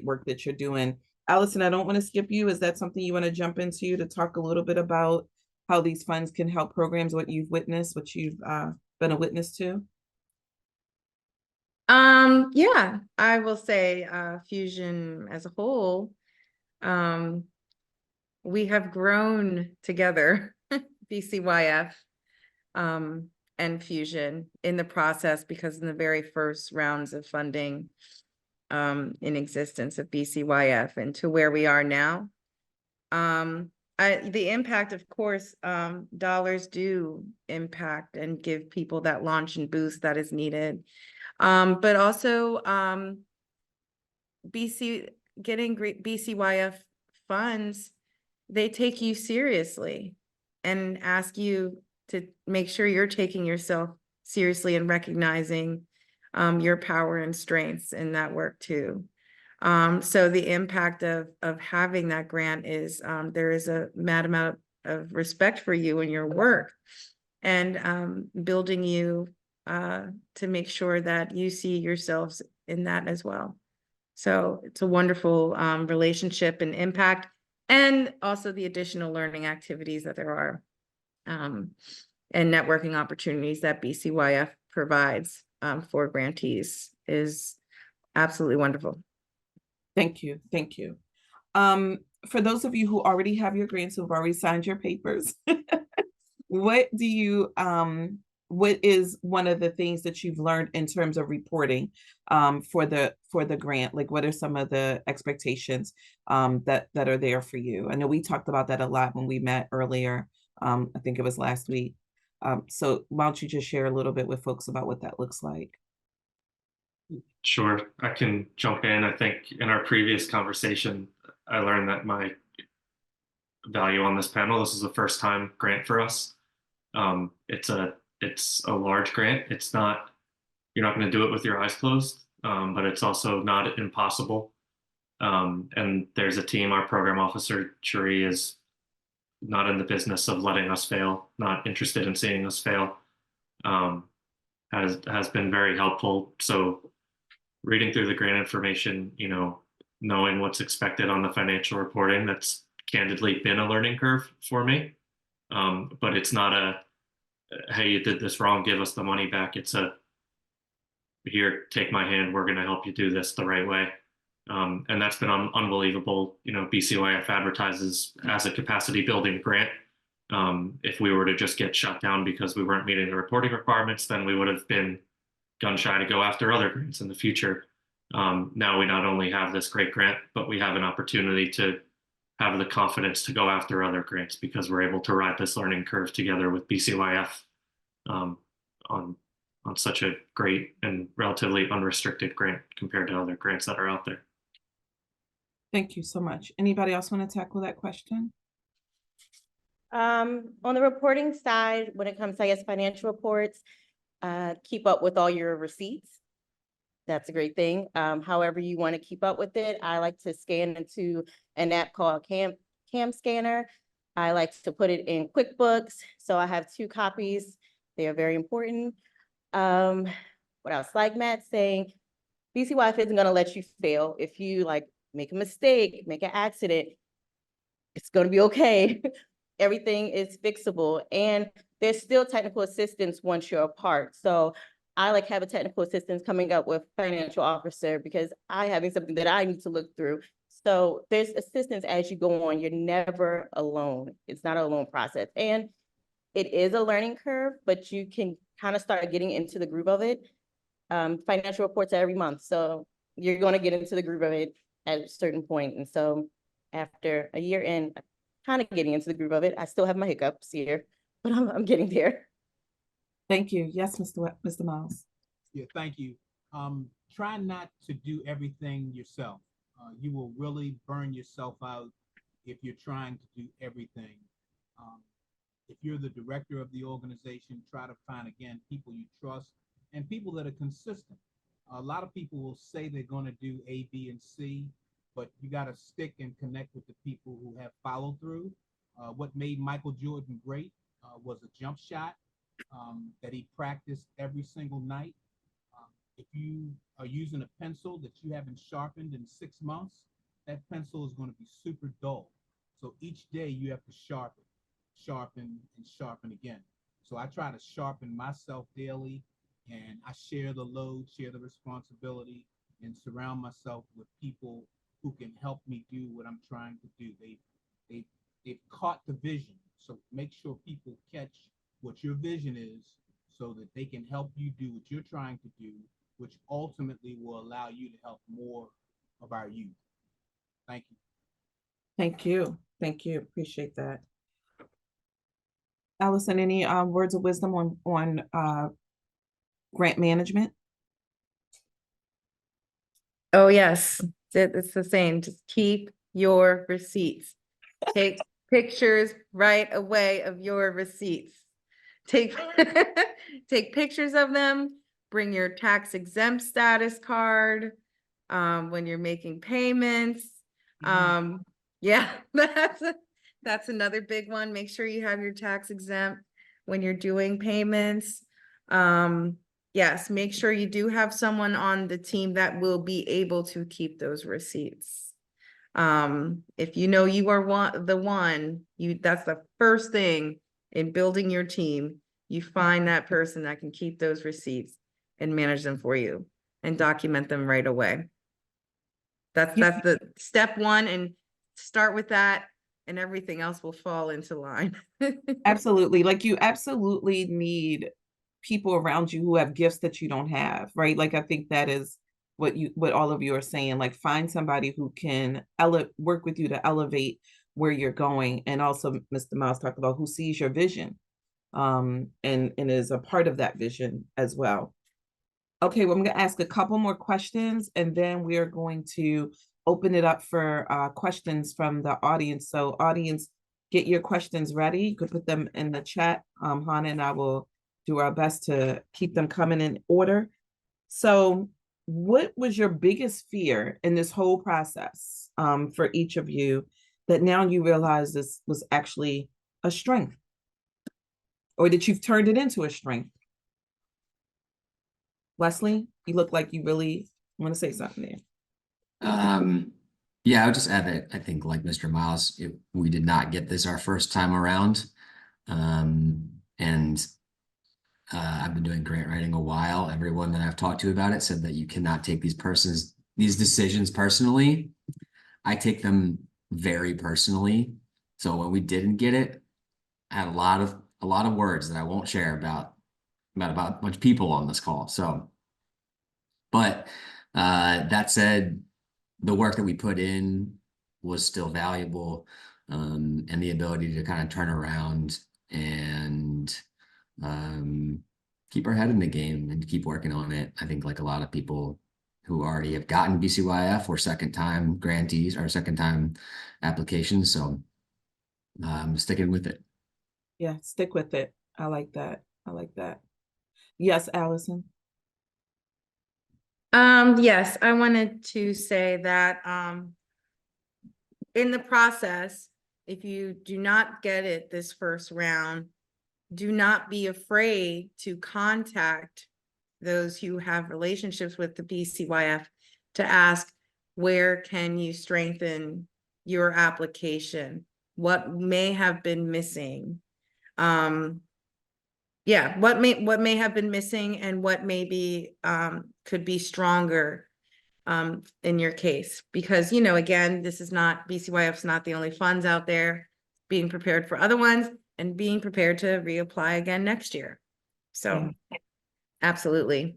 work that you're doing. Allison, I don't want to skip you. Is that something you want to jump into to talk a little bit about how these funds can help programs, what you've witnessed, what you've been a witness to? Yeah, I will say Fusion as a whole, we have grown together, BCYF and Fusion in the process, because in the very first rounds of funding in existence of BCYF and to where we are now. The impact, of course, dollars do impact and give people that launch and boost that is needed. But also getting great BCYF funds, they take you seriously and ask you to make sure you're taking yourself seriously and recognizing your power and strengths in that work too. So the impact of having that grant is there is a mad amount of respect for you and your work, and building you to make sure that you see yourselves in that as well. So it's a wonderful relationship and impact, and also the additional learning activities that there are and networking opportunities that BCYF provides for grantees is absolutely wonderful. Thank you. Thank you. For those of you who already have your grants, who've already signed your papers, what is one of the things that you've learned in terms of reporting for the grant? Like, what are some of the expectations that are there for you? I know we talked about that a lot when we met earlier. I think it was last week. So why don't you just share a little bit with folks about what that looks like? Sure, I can jump in. I think in our previous conversation, I learned that my value on this panel, this is the first time grant for us. It's a large grant. It's not, you're not going to do it with your eyes closed, but it's also not impossible. And there's a team, our program officer, Cherie, is not in the business of letting us fail, not interested in seeing us fail, has been very helpful. So reading through the grant information, you know, knowing what's expected on the financial reporting, that's candidly been a learning curve for me. But it's not a, hey, you did this wrong, give us the money back. It's a, here, take my hand, we're going to help you do this the right way. And that's been unbelievable. You know, BCYF advertises as a capacity building grant. If we were to just get shut down because we weren't meeting the reporting requirements, then we would have been gun shy to go after other grants in the future. Now we not only have this great grant, but we have an opportunity to have the confidence to go after other grants because we're able to ride this learning curve together with BCYF on such a great and relatively unrestricted grant compared to other grants that are out there. Thank you so much. Anybody else want to tackle that question? On the reporting side, when it comes to, I guess, financial reports, keep up with all your receipts. That's a great thing. However you want to keep up with it, I like to scan into an app called Cam Scanner. I like to put it in QuickBooks. So I have 2 copies. They are very important. What else? Like Matt's saying, BCYF isn't going to let you fail. If you like make a mistake, make an accident, it's going to be okay. Everything is fixable. And there's still technical assistance once you're apart. So I like have a technical assistance coming up with financial officer because I having something that I need to look through. So there's assistance as you go on. You're never alone. It's not a alone process. And it is a learning curve, but you can kind of start getting into the groove of it. Financial reports every month. So you're going to get into the groove of it at a certain point. And so after a year in, kind of getting into the groove of it, I still have my hiccups here, but I'm getting there. Thank you. Yes, Mr. Miles. Yeah, thank you. Try not to do everything yourself. You will really burn yourself out if you're trying to do everything. If you're the director of the organization, try to find, again, people you trust and people that are consistent. A lot of people will say they're going to do A, B, and C, but you got to stick and connect with the people who have followed through. What made Michael Jordan great was a jump shot that he practiced every single night. If you are using a pencil that you haven't sharpened in 6 months, that pencil is going to be super dull. So each day you have to sharpen, and sharpen again. So I try to sharpen myself daily, and I share the load, share the responsibility, and surround myself with people who can help me do what I'm trying to do. They've caught the vision. So make sure people catch what your vision is so that they can help you do what you're trying to do, which ultimately will allow you to help more of our youth. Thank you. Thank you. Thank you. Appreciate that. Allison, any words of wisdom on grant management? Oh, yes. It's the same. Just keep your receipts. Take pictures right away of your receipts. Take pictures of them. Bring your tax exempt status card when you're making payments. Yeah, that's another big one. Make sure you have your tax exempt when you're doing payments. yes, make sure you do have someone on the team that will be able to keep those receipts. If you know you are that's the first thing in building your team. You find that person that can keep those receipts and manage them for you and document them right away. That's the step one, and start with that, and everything else will fall into line. Absolutely. Like, you absolutely need people around you who have gifts that you don't have, right? Like, I think that is what all of you are saying. Like, find somebody who can work with you to elevate where you're going. And also, Mr. Miles talked about who sees your vision, and is a part of that vision as well. Okay, well, I'm going to ask a couple more questions, and then we are going to open it up for questions from the audience. So audience, get your questions ready. You could put them in the chat. Hannah and I will do our best to keep them coming in order. So what was your biggest fear in this whole process, for each of you, that now you realize this was actually a strength, or that you've turned it into a strength? Wesley, you look like you really want to say something there. Yeah, I would just add that I think, like Mr. Miles, we did not get this our first time around. And I've been doing grant writing a while. Everyone that I've talked to about it said that you cannot take these decisions personally. I take them very personally. So when we didn't get it, I had a lot of words that I won't share about a bunch of people on this call. So, but that said, the work that we put in was still valuable, and the ability to kind of turn around and keep our head in the game and keep working on it. I think, like a lot of people who already have gotten BCYF or second-time grantees or second-time applications. So I'm sticking with it. Yeah, stick with it. I like that. I like that. Yes, Allison. Yes, I wanted to say that in the process, if you do not get it this first round, do not be afraid to contact those who have relationships with the BCYF to ask, where can you strengthen your application? What may have been missing? Yeah, what may have been missing, and what maybe could be stronger in your case, because, you know, again, this is not, BCYF's not the only funds out there. Being prepared for other ones and being prepared to reapply again next year. So absolutely.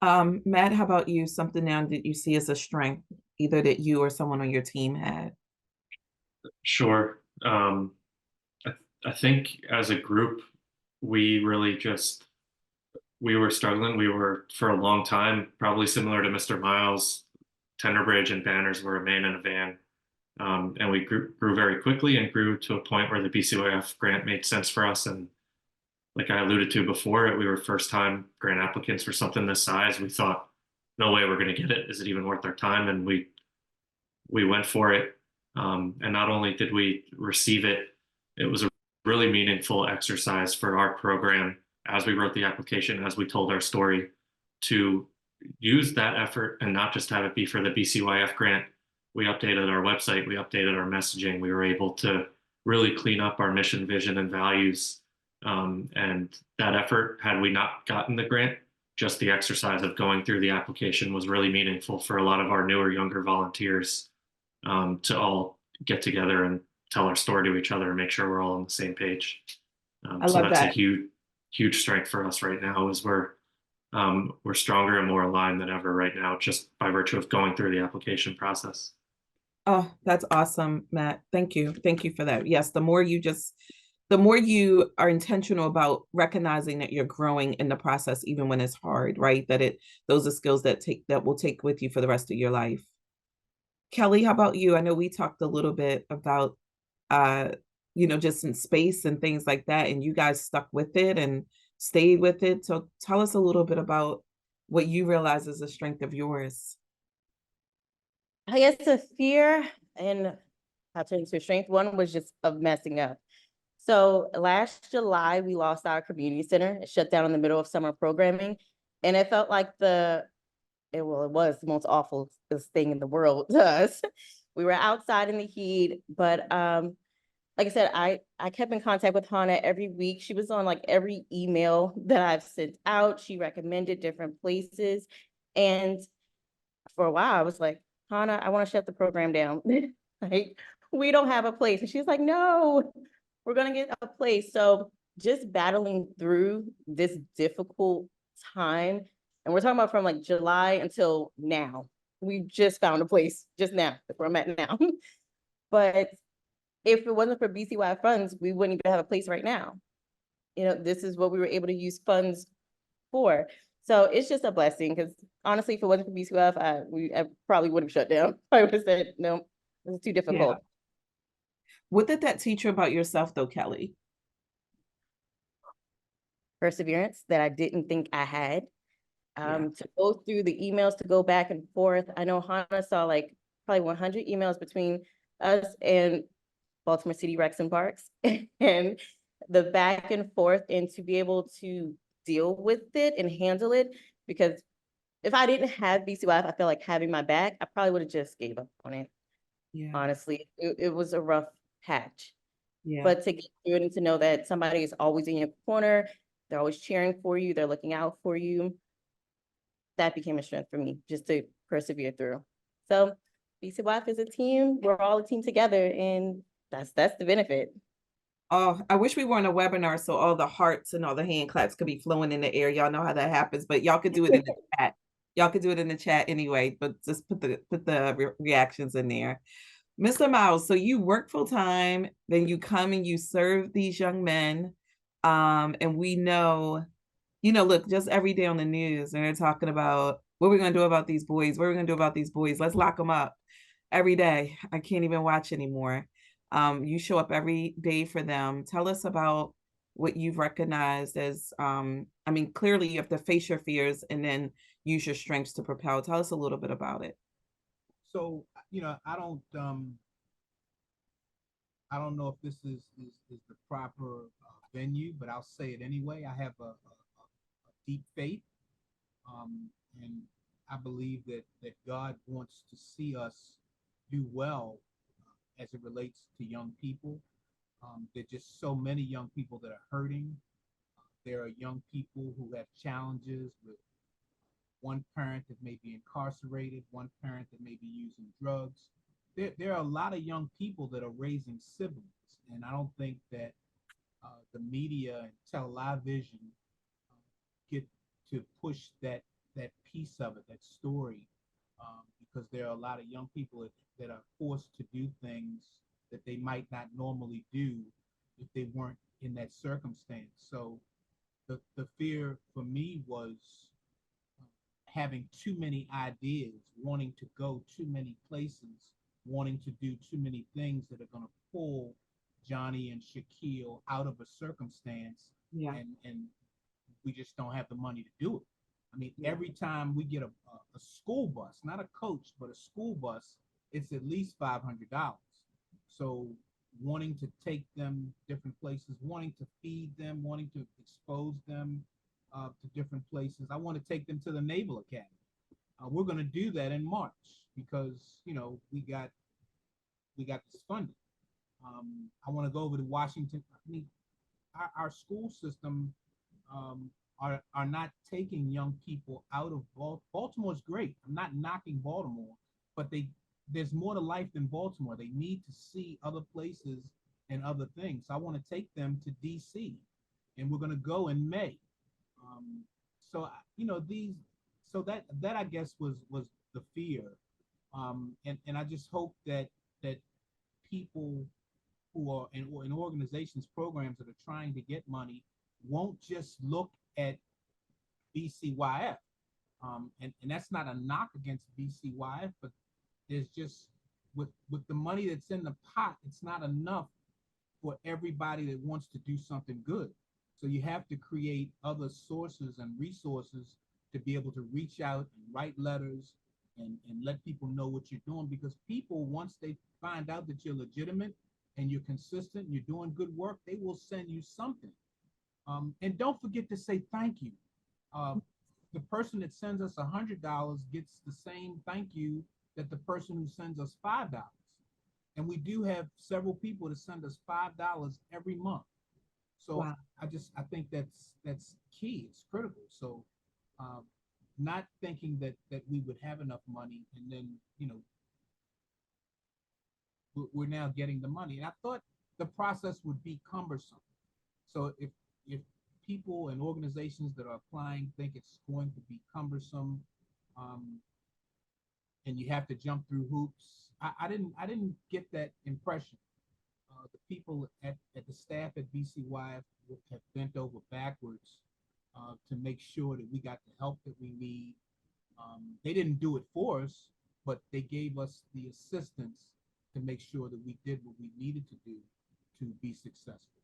Matt, how about you? Something now that you see as a strength, either that you or someone on your team had? Sure. I think as a group, we really we were struggling. We were, for a long time, probably similar to Mr. Miles, Tender Bridge and banners were a man in a van. And we grew very quickly and grew to a point where the BCYF grant made sense for us. And like I alluded to before, we were first-time grant applicants for something this size. We thought, no way we're going to get it. Is it even worth our time? And we went for it. And not only did we receive it, it was a really meaningful exercise for our program as we wrote the application, as we told our story, to use that effort and not just have it be for the BCYF grant. We updated our website, we updated our messaging, we were able to really clean up our mission, vision, and values. And that effort, had we not gotten the grant, just the exercise of going through the application was really meaningful for a lot of our newer, younger volunteers, to all get together and tell our story to each other and make sure we're all on the same page. I so love that's that. a huge strength for us right now, is we're stronger and more aligned than ever right now, just by virtue of going through the application process. Oh, that's awesome, Matt. Thank you. Thank you for that. Yes, the more you are intentional about recognizing that you're growing in the process, even when it's hard, right? Those are skills that will take with you for the rest of your life. Kelly, how about you? I know we talked a little bit about, just in space and things like that, and you guys stuck with it and stayed with it. So tell us a little bit about what you realize is a strength of yours. I guess the fear and how to into strength, one was just of messing up. So last July, we lost our community center. It shut down in the middle of summer programming. And it felt like it was the most awful thing in the world to us. We were outside in the heat, but like I said, I kept in contact with Hannah every week. She was on like every email that I've sent out. She recommended different places. And for a while, I was like, Hannah, I want to shut the program down. Like, we don't have a place. And she's like, no, we're going to get a place. So just battling through this difficult time. And we're talking about from like July until now. We just found a place just now, where I'm at now. But if it wasn't for BCY funds, we wouldn't even have a place right now. You know, this is what we were able to use funds for. So it's just a blessing, because honestly, if it wasn't for BCF, I probably would have shut down. I would have said, no, this is too difficult. Yeah. What did that teach you about yourself though, Kelly? Perseverance that I didn't think I had. Yeah. To go through the emails, to go back and forth. I know Hannah saw like probably 100 emails between us and Baltimore City Recs and Parks, and the back and forth, and to be able to deal with it and handle it. Because if I didn't have BCYF, I feel like having my back, I probably would have just gave up on it. Yeah. Honestly, it was a rough patch. Yeah. But to get through it and to know that somebody is always in your corner, they're always cheering for you, they're looking out for you, that became a strength for me, just to persevere through. So BCYF is a team. We're all a team together, and that's the benefit. Oh, I wish we were on a webinar so all the hearts and all the hand claps could be flowing in the air. Y'all know how that happens, but y'all could do it in the chat. Y'all could do it in the chat anyway, but just put the reactions in there. Mr. Miles, so you work full time, then you come and you serve these young men. And we know, look, just every day on the news, and they're talking about what we're gonna do about these boys, what we're gonna do about these boys. Let's lock them up every day. I can't even watch anymore. You show up every day for them. Tell us about what you've recognized as, clearly you have to face your fears and then use your strengths to propel. Tell us a little bit about it. So, I don't know if this is the proper venue, but I'll say it anyway. I have a deep faith, and I believe that God wants to see us do well as it relates to young people. There are just so many young people that are hurting. There are young people who have challenges with one parent that may be incarcerated, one parent that may be using drugs. There are a lot of young people that are raising siblings, and I don't think that the media and television get to push that piece of it, that story, because there are a lot of young people that are forced to do things that they might not normally do if they weren't in that circumstance. So the fear for me was having too many ideas, wanting to go too many places, wanting to do too many things that are going to pull Johnny and Shaquille out of a circumstance, Yeah. and we just don't have the money to do it. I mean, every time we get a school bus, not a coach, but a school bus, it's at least $500. So wanting to take them different places, wanting to feed them, wanting to expose them to different places. I want to take them to the Naval Academy. We're going to do that in March because, we got this funding. I want to go over to Washington. I mean, our school system are not taking young people out of Baltimore. Baltimore's great. I'm not knocking Baltimore, but there's more to life than Baltimore. They need to see other places and other things. So I want to take them to DC, and we're going to go in May. So that I guess was the fear, and I just hope that people who are in organizations, programs that are trying to get money won't just look at BCYF, and that's not a knock against BCYF, but there's just with the money that's in the pot, it's not enough for everybody that wants to do something good. So you have to create other sources and resources to be able to reach out and write letters and let people know what you're doing, because people, once they find out that you're legitimate and you're consistent and you're doing good work, they will send you something. And don't forget to say thank you. The person that sends us $100 gets the same thank you that the person who sends us $5. And we do have several people that send us $5 every month. So Wow. I think that's key. It's critical. So not thinking that we would have enough money, and then we're now getting the money. And I thought the process would be cumbersome. So if people and organizations that are applying think it's going to be cumbersome, and you have to jump through hoops, I didn't get that impression. The people at the staff at BCYF have bent over backwards to make sure that we got the help that we need. They didn't do it for us, but they gave us the assistance to make sure that we did what we needed to do to be successful.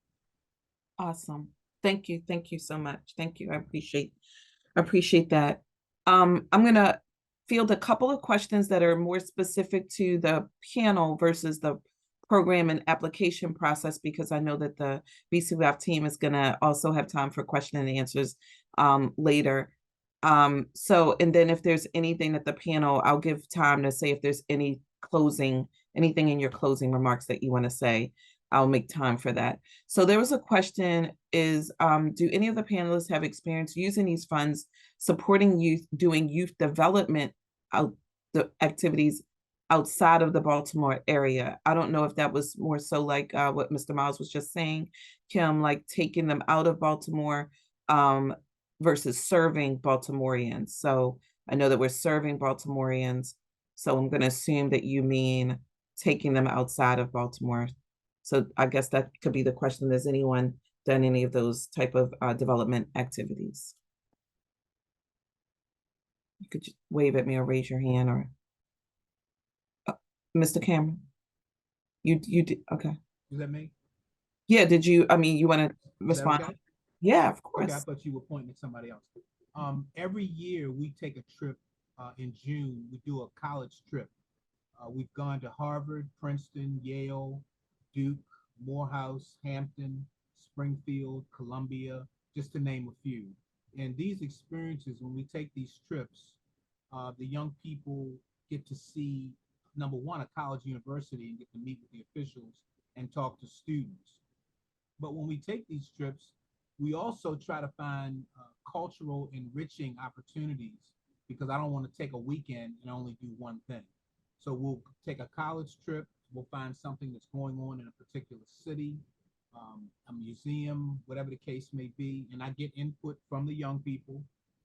Awesome. Thank you. Thank you so much. Thank you. I appreciate that. I'm gonna field a couple of questions that are more specific to the panel versus the program and application process, because I know that the BCYF team is gonna also have time for question and answers later. So, and then if there's anything that the panel, I'll give time to say if there's anything in your closing remarks that you want to say. I'll make time for that. So there was a question is, do any of the panelists have experience using these funds, supporting youth, doing youth development activities outside of the Baltimore area? I don't know if that was more so like what Mr. Miles was just saying, Kim, like taking them out of Baltimore versus serving Baltimoreans. So I know that we're serving Baltimoreans, so I'm going to assume that you mean taking them outside of Baltimore. So I guess that could be the question. Has anyone done any of those type of development activities? You could just wave at me or raise your hand, or Mr. Cameron. You did, okay. Is that me? Yeah, did you, I mean, you want to respond? Okay? Yeah, of course. Okay, I thought you were pointing at somebody else. Every year we take a trip in June. We do a college trip. We've gone to Harvard, Princeton, Yale, Duke, Morehouse, Hampton, Springfield, Columbia, just to name a few. And these experiences, when we take these trips, the young people get to see, number one, a college university and get to meet with the officials and talk to students. But when we take these trips, we also try to find cultural enriching opportunities, because I don't want to take a weekend and only do one thing. So we'll take a college trip, we'll find something that's going on in a particular city, a museum, whatever the case may be, and I get input from the young people.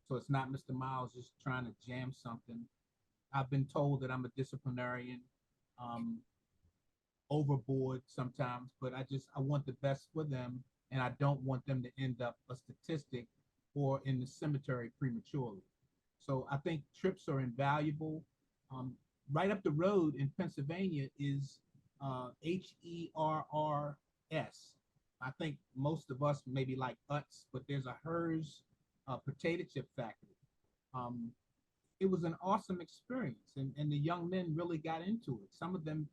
So it's not Mr. Miles just trying to jam something. I've been told that I'm a disciplinarian, overboard sometimes, but I want the best for them, and I don't want them to end up a statistic or in the cemetery prematurely. So I think trips are invaluable. Right up the road in Pennsylvania is HERRS. I think most of us maybe like Utz, but there's a HERS potato chip factory. It was an awesome experience, and the young men really got into it. Some of them,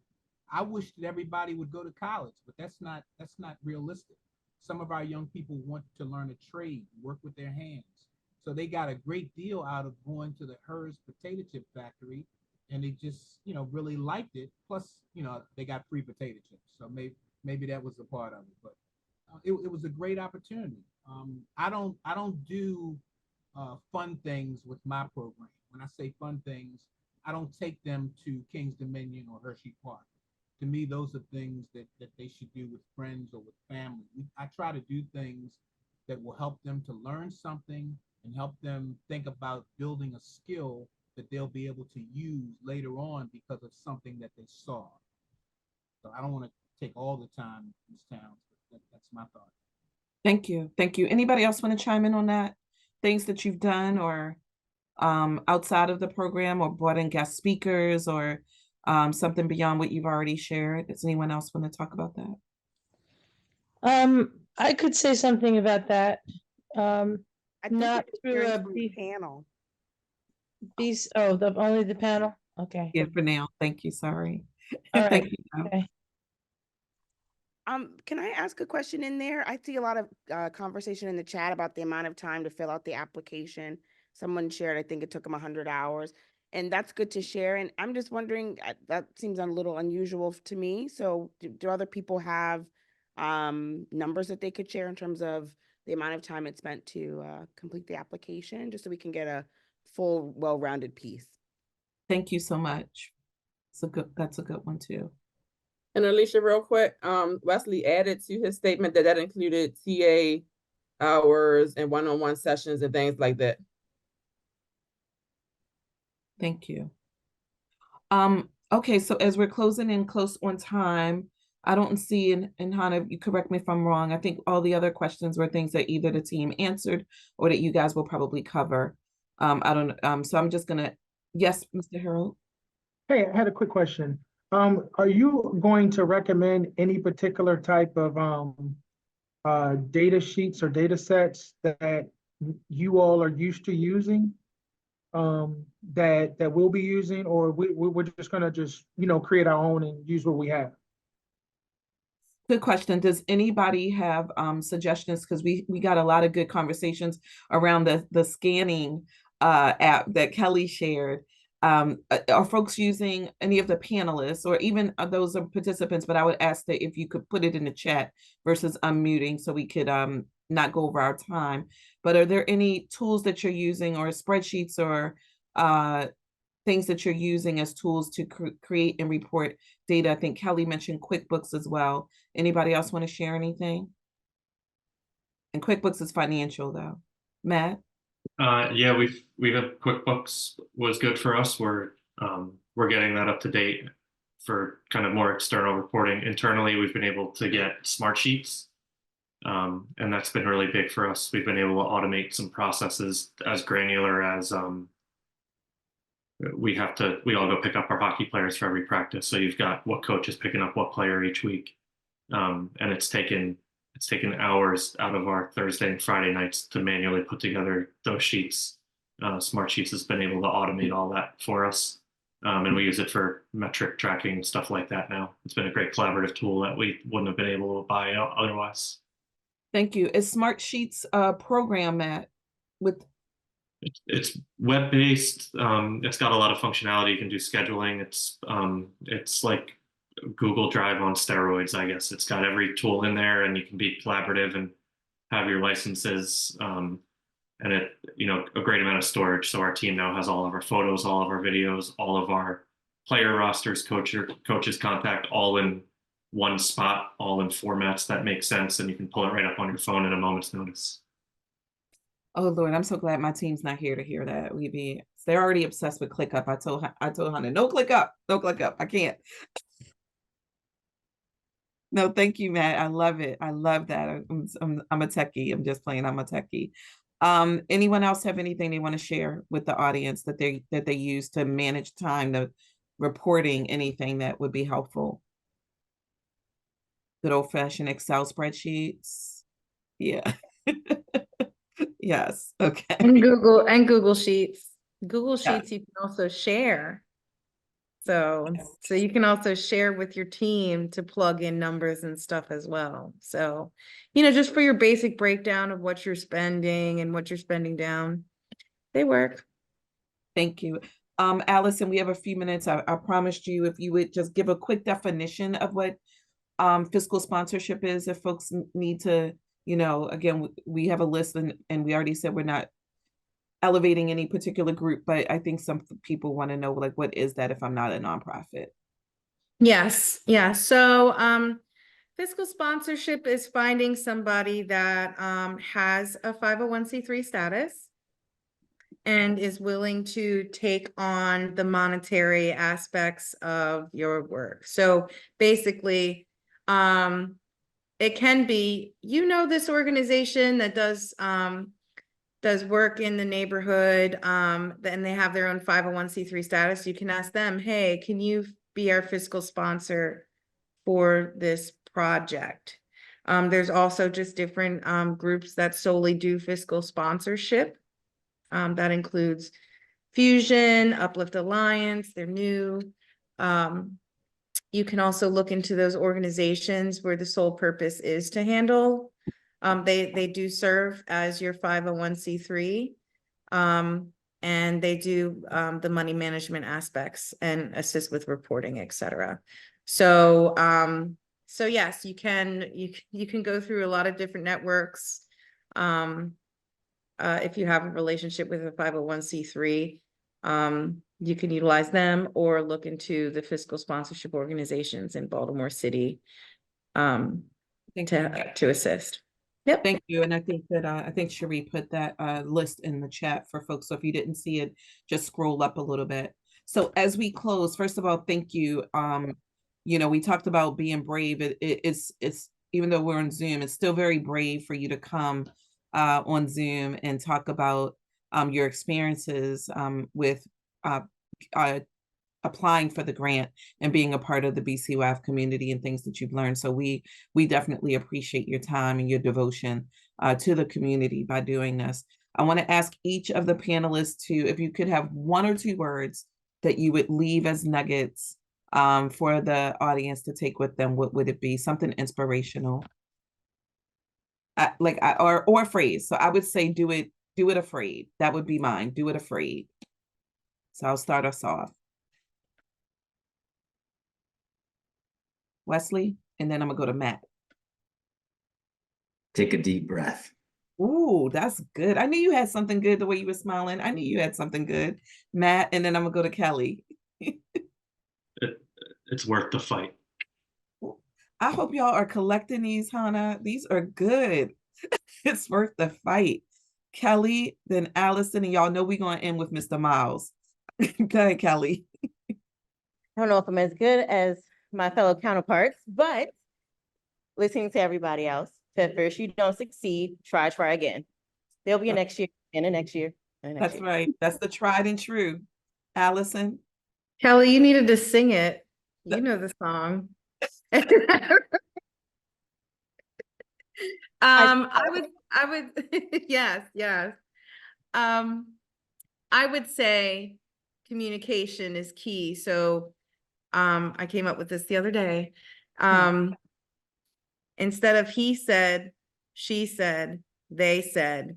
I wish that everybody would go to college, but that's not realistic. Some of our young people want to learn a trade, work with their hands. So they got a great deal out of going to the HERS potato chip factory, and they just, really liked it. Plus, they got free potato chips. So maybe that was a part of it, but it was a great opportunity. I don't do fun things with my program. When I say fun things, I don't take them to King's Dominion or Hershey Park. To me, those are things that they should do with friends or with family. I try to do things that will help them to learn something and help them think about building a skill that they'll be able to use later on because of something that they saw. So I don't want to take all the time, Ms. Towns, but that's my thought. Thank you. Thank you. Anybody else want to chime in on that? Things that you've done or outside of the program, or brought in guest speakers, or something beyond what you've already shared? Does anyone else want to talk about that? I could say something about that. I think Not it's through a from the panel. only the panel? Okay. Yeah, for now. Thank you. Sorry. All right. Thank you. Okay. Can I ask a question in there? I see a lot of conversation in the chat about the amount of time to fill out the application. Someone shared, I think it took them 100 hours, and that's good to share. And I'm just wondering, that seems a little unusual to me. So do other people have numbers that they could share in terms of the amount of time it spent to complete the application, just so we can get a full, well-rounded piece? Thank you so much. That's a good one too. And Alicia, real quick, Wesley added to his statement that included TA hours and one-on-one sessions and things like that. Thank you. Okay, so as we're closing in close on time, I don't see, and Hannah, you correct me if I'm wrong, I think all the other questions were things that either the team answered or that you guys will probably cover. I don't, so I'm just gonna, yes, Mr. Harold? Hey, I had a quick question. Are you going to recommend any particular type of data sheets or data sets that you all are used to using, that we'll be using, or we're just gonna create our own and use what we have? Good question. Does anybody have suggestions? Because we got a lot of good conversations around the scanning app that Kelly shared. Are folks using any of the panelists, or even those are participants? But I would ask that if you could put it in the chat versus unmuting, so we could not go over our time. But are there any tools that you're using, or spreadsheets, or things that you're using as tools to create and report data? I think Kelly mentioned QuickBooks as well. Anybody else want to share anything? And QuickBooks is financial though. Matt? Yeah, we've had QuickBooks was good for us. We're getting that up to date for kind of more external reporting. Internally, we've been able to get smart sheets, and that's been really big for us. We've been able to automate some processes as granular as we all go pick up our hockey players for every practice. So you've got what coach is picking up what player each week, and it's taken hours out of our Thursday and Friday nights to manually put together those sheets. Smart Sheets has been able to automate all that for us. And we use it for metric tracking and stuff like that now. It's been a great collaborative tool that we wouldn't have been able to buy otherwise. Thank you. Is Smart Sheets a program, Matt? It's web-based. It's got a lot of functionality. You can do scheduling. It's like Google Drive on steroids, I guess. It's got every tool in there, and you can be collaborative and have your licenses, and a great amount of storage. So our team now has all of our photos, all of our videos, all of our player rosters, coaches contact, all in one spot, all in formats that make sense, and you can pull it right up on your phone at a moment's notice. Oh Lord, I'm so glad my team's not here to hear that. They're already obsessed with ClickUp. I told Hannah, no ClickUp, no ClickUp. I can't. No, thank you, Matt. I love it. I love that. I'm a techie. I'm just playing. I'm a techie. Anyone else have anything they want to share with the audience that they use to manage time, the reporting, anything that would be helpful? Good old-fashioned Excel spreadsheets. Yeah. Yes. Okay. And Google Sheets. Google Sheets you can also share. So you can also share with your team to plug in numbers and stuff as well. So, just for your basic breakdown of what you're spending and what you're spending down, they work. Thank you. Allison, we have a few minutes. I promised you if you would just give a quick definition of what fiscal sponsorship is, if folks need to, again, we have a list and we already said we're not elevating any particular group, but I think some people want to know, like, what is that if I'm not a nonprofit? Yes. Yeah. So, fiscal sponsorship is finding somebody that has a 501c3 status and is willing to take on the monetary aspects of your work. So basically, it can be, this organization that does work in the neighborhood, and they have their own 501c3 status. You can ask them, hey, can you be our fiscal sponsor for this project? There's also just different groups that solely do fiscal sponsorship. That includes Fusion, Uplift Alliance, they're new. you can also look into those organizations where the sole purpose is to handle. They do serve as your 501c3. And they do the money management aspects and assist with reporting, et cetera. So so yes, you can go through a lot of different networks. If you have a relationship with a 501c3, you can utilize them or look into the fiscal sponsorship organizations in Baltimore City to assist. Yep. Thank you. And I think that I think Cherie put that list in the chat for folks. So if you didn't see it, just scroll up a little bit. So as we close, first of all, thank you. We talked about being brave. It's even though we're on Zoom, it's still very brave for you to come on Zoom and talk about your experiences with applying for the grant and being a part of the BCYF community and things that you've learned. So we definitely appreciate your time and your devotion to the community by doing this. I want to ask each of the panelists to, if you could have 1 or 2 words that you would leave as nuggets for the audience to take with them, what would it be? Something inspirational. Or a phrase. So I would say do it afraid. That would be mine. Do it afraid. So I'll start us off. Wesley, and then I'm gonna go to Matt. Take a deep breath. Ooh, that's good. I knew you had something good the way you were smiling. I knew you had something good. Matt, and then I'm gonna go to Kelly. It's worth the fight. I hope y'all are collecting these, Hannah. These are good. It's worth the fight. Kelly, then Allison, and y'all know we're gonna end with Mr. Miles. Go ahead, Kelly. I don't know if I'm as good as my fellow counterparts, but listening to everybody else, at first you don't succeed, try again. There'll be a next year and a next year. That's right. That's the tried and true. Allison. Kelly, you needed to sing it. You know the song. I would yes. I would say communication is key. So I came up with this the other day. Instead of he said, she said, they said,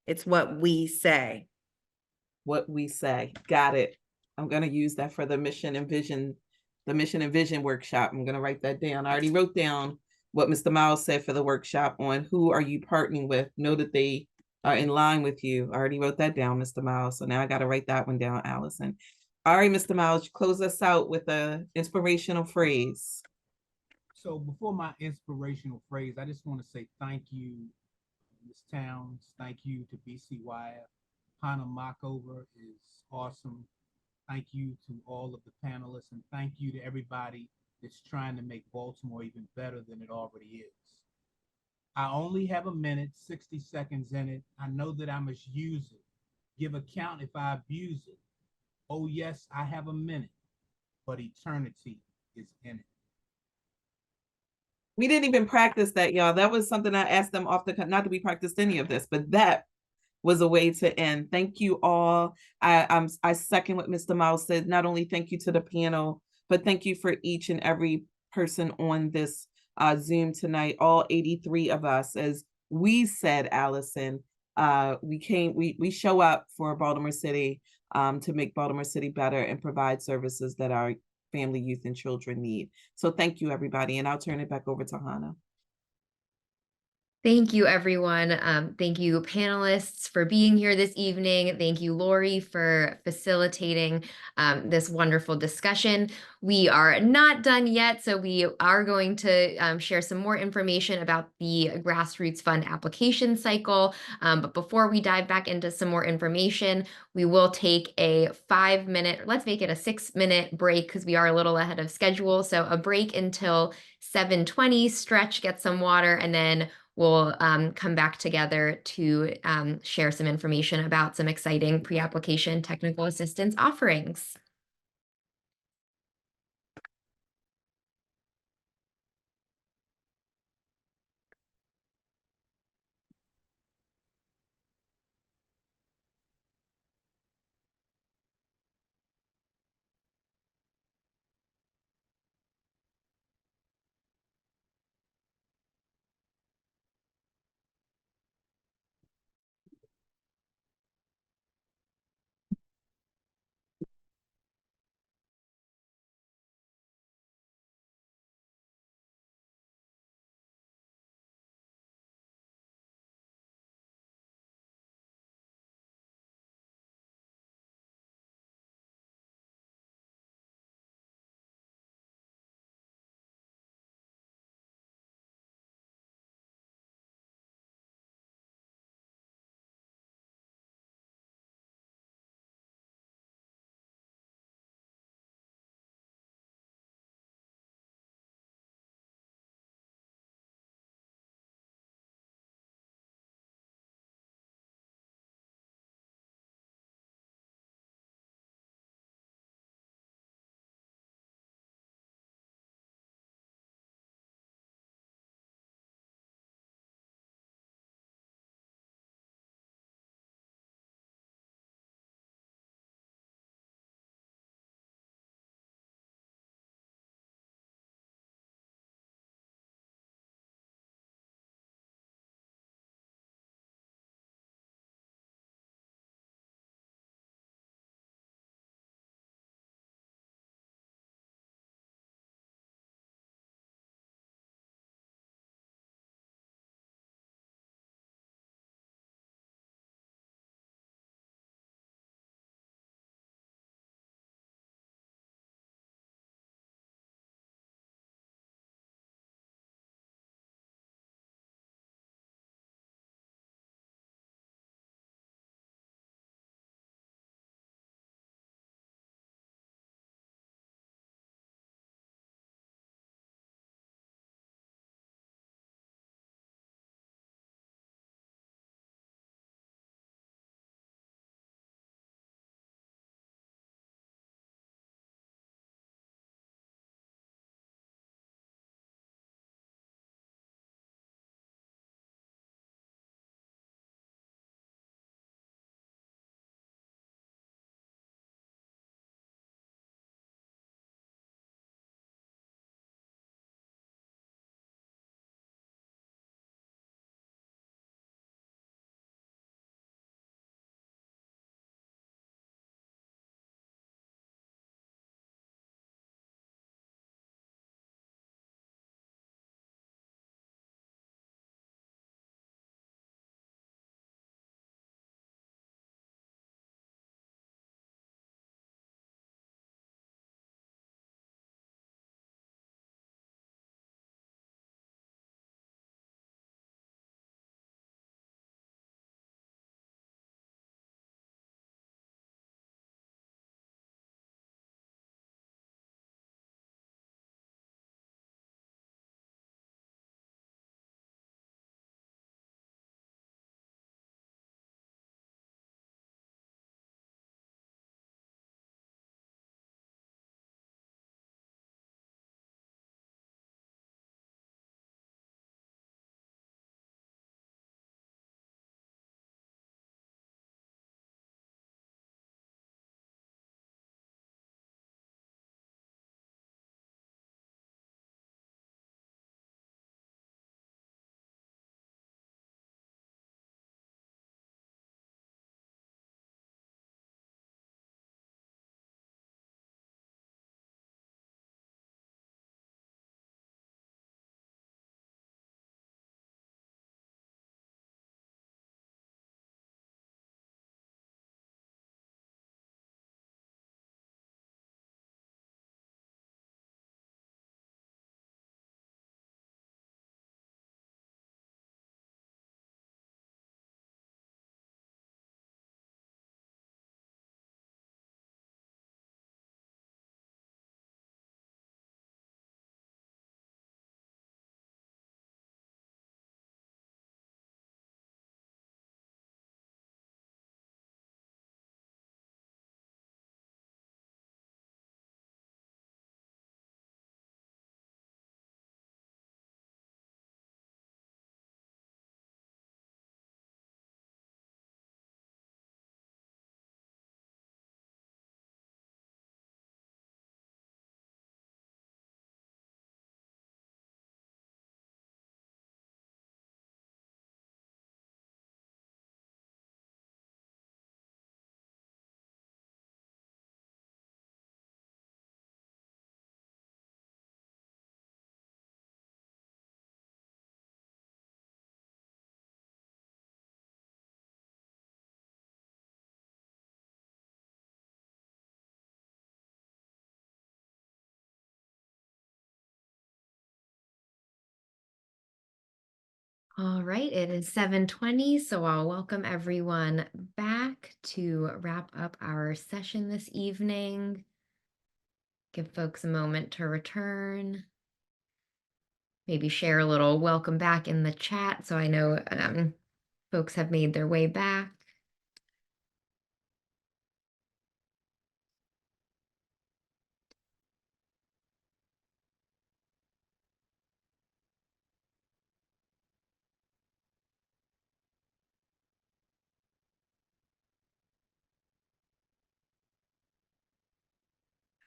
it's what we say. What we say. Got it. I'm going to use that for the mission and vision workshop. I'm going to write that down. I already wrote down what Mr. Miles said for the workshop on who are you partnering with. Know that they are in line with you. I already wrote that down, Mr. Miles. So now I got to write that one down, Allison. All right, Mr. Miles, close us out with an inspirational phrase. So before my inspirational phrase, I just want to say thank you, Ms. Towns. Thank you to BCYF. Hannah Mockover is awesome. Thank you to all of the panelists, and thank you to everybody that's trying to make Baltimore even better than it already is. I only have a minute, 60 seconds in it. I know that I must use it. Give account if I abuse it. Oh yes, I have a minute, but eternity is in it. We didn't even practice that, y'all. That was something I asked them off the, not that we practiced any of this, but that was a way to end. Thank you all. I second what Mr. Miles said. Not only thank you to the panel, but thank you for each and every person on this Zoom tonight, all 83 of us. As we said, Allison, we show up for Baltimore City to make Baltimore City better and provide services that our family, youth, and children need. So thank you, everybody. And I'll turn it back over to Hannah. Thank you, everyone. Thank you, panelists, for being here this evening. Thank you, Lori, for facilitating this wonderful discussion. We are not done yet, so we are going to share some more information about the Grassroots Fund application cycle. But before we dive back into some more information, we will take a 5-minute, let's make it a 6-minute break because we are a little ahead of schedule. So a break until 7:20, stretch, get some water, and then we'll come back together to share some information about some exciting pre-application technical assistance offerings. All right, it is 7:20, so I'll welcome everyone back to wrap up our session this evening. Give folks a moment to return. Maybe share a little welcome back in the chat so I know folks have made their way back.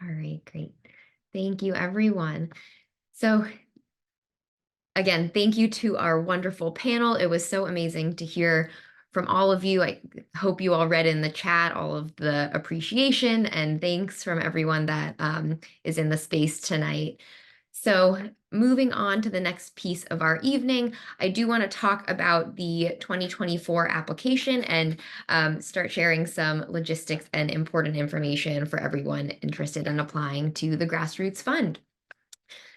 All right, great. Thank you, everyone. So again, thank you to our wonderful panel. It was so amazing to hear from all of you. I hope you all read in the chat all of the appreciation and thanks from everyone that is in the space tonight. So moving on to the next piece of our evening, I do want to talk about the 2024 application and start sharing some logistics and important information for everyone interested in applying to the Grassroots Fund.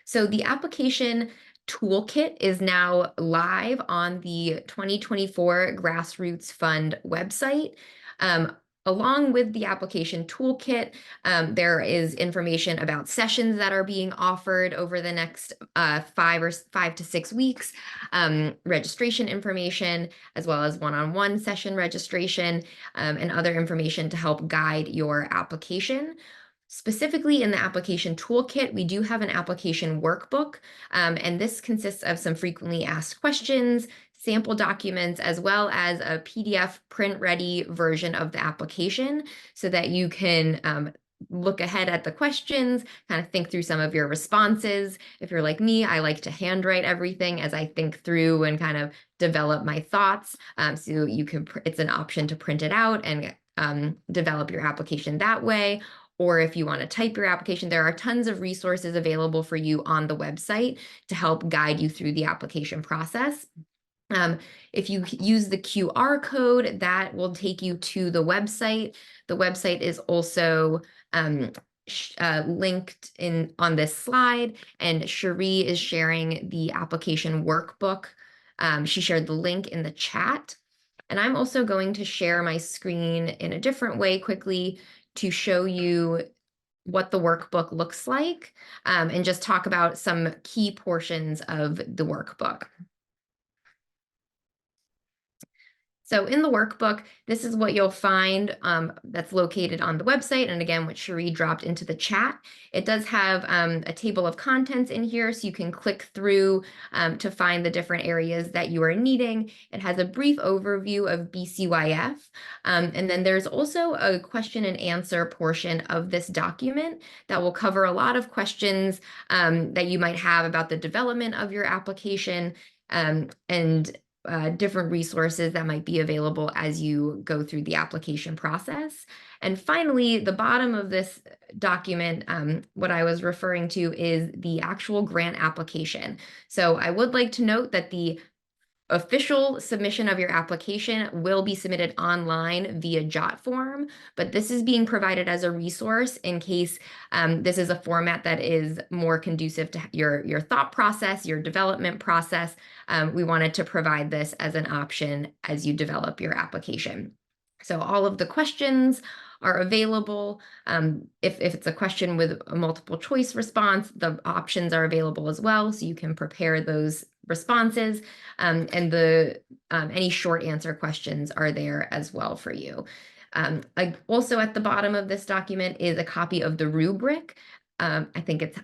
So the application toolkit is now live on the 2024 Grassroots Fund website. Along with the application toolkit, there is information about sessions that are being offered over the next 5 to 6 weeks, registration information, as well as one-on-one session registration, and other information to help guide your application. Specifically in the application toolkit, we do have an application workbook, and this consists of some frequently asked questions, sample documents, as well as a PDF print-ready version of the application so that you can look ahead at the questions, kind of think through some of your responses. If you're like me, I like to handwrite everything as I think through and kind of develop my thoughts. So you can, it's an option to print it out and develop your application that way. Or if you want to type your application, there are tons of resources available for you on the website to help guide you through the application process. If you use the QR code, that will take you to the website. The website is also linked in on this slide, and Cherie is sharing the application workbook. She shared the link in the chat. And I'm also going to share my screen in a different way quickly to show you what the workbook looks like, and just talk about some key portions of the workbook. So in the workbook, this is what you'll find that's located on the website. And again, what Cherie dropped into the chat. It does have a table of contents in here, so you can click through to find the different areas that you are needing. It has a brief overview of BCYF. And then there's also a question and answer portion of this document that will cover a lot of questions that you might have about the development of your application and different resources that might be available as you go through the application process. And finally, the bottom of this document, what I was referring to is the actual grant application. So I would like to note that the official submission of your application will be submitted online via JotForm, but this is being provided as a resource in case this is a format that is more conducive to your thought process, your development process. We wanted to provide this as an option as you develop your application. So all of the questions are available. If it's a question with a multiple choice response, the options are available as well, so you can prepare those responses, and any short answer questions are there as well for you. Also at the bottom of this document is a copy of the rubric. I think it's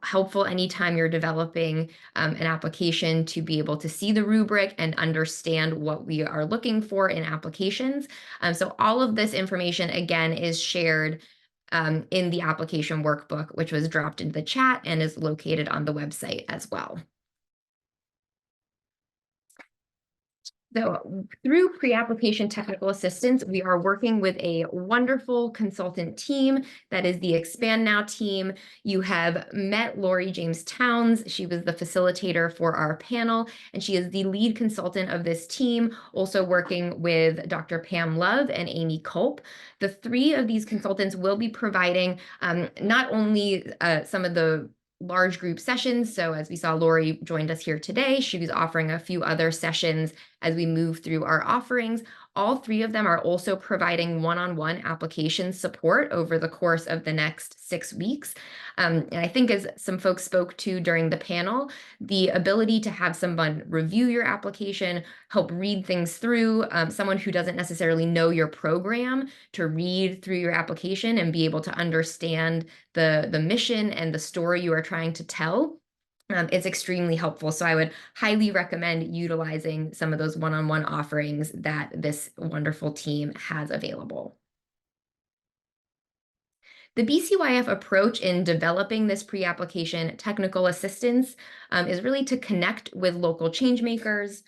helpful anytime you're developing an application to be able to see the rubric and understand what we are looking for in applications. So all of this information, again, is shared in the application workbook, which was dropped into the chat and is located on the website as well. So through pre-application technical assistance, we are working with a wonderful consultant team that is the Expand Now team. You have met Lori James Towns. She was the facilitator for our panel, and she is the lead consultant of this team, also working with Dr. Pam Love and Amy Culp. The three of these consultants will be providing not only some of the large group sessions. So as we saw, Lori joined us here today. She was offering a few other sessions as we move through our offerings. All three of them are also providing one-on-one application support over the course of the next 6 weeks. And I think as some folks spoke to during the panel, the ability to have someone review your application, help read things through, someone who doesn't necessarily know your program to read through your application and be able to understand the mission and the story you are trying to tell. It's extremely helpful. So I would highly recommend utilizing some of those one-on-one offerings that this wonderful team has available. The BCYF approach in developing this pre-application technical assistance is really to connect with local change makers,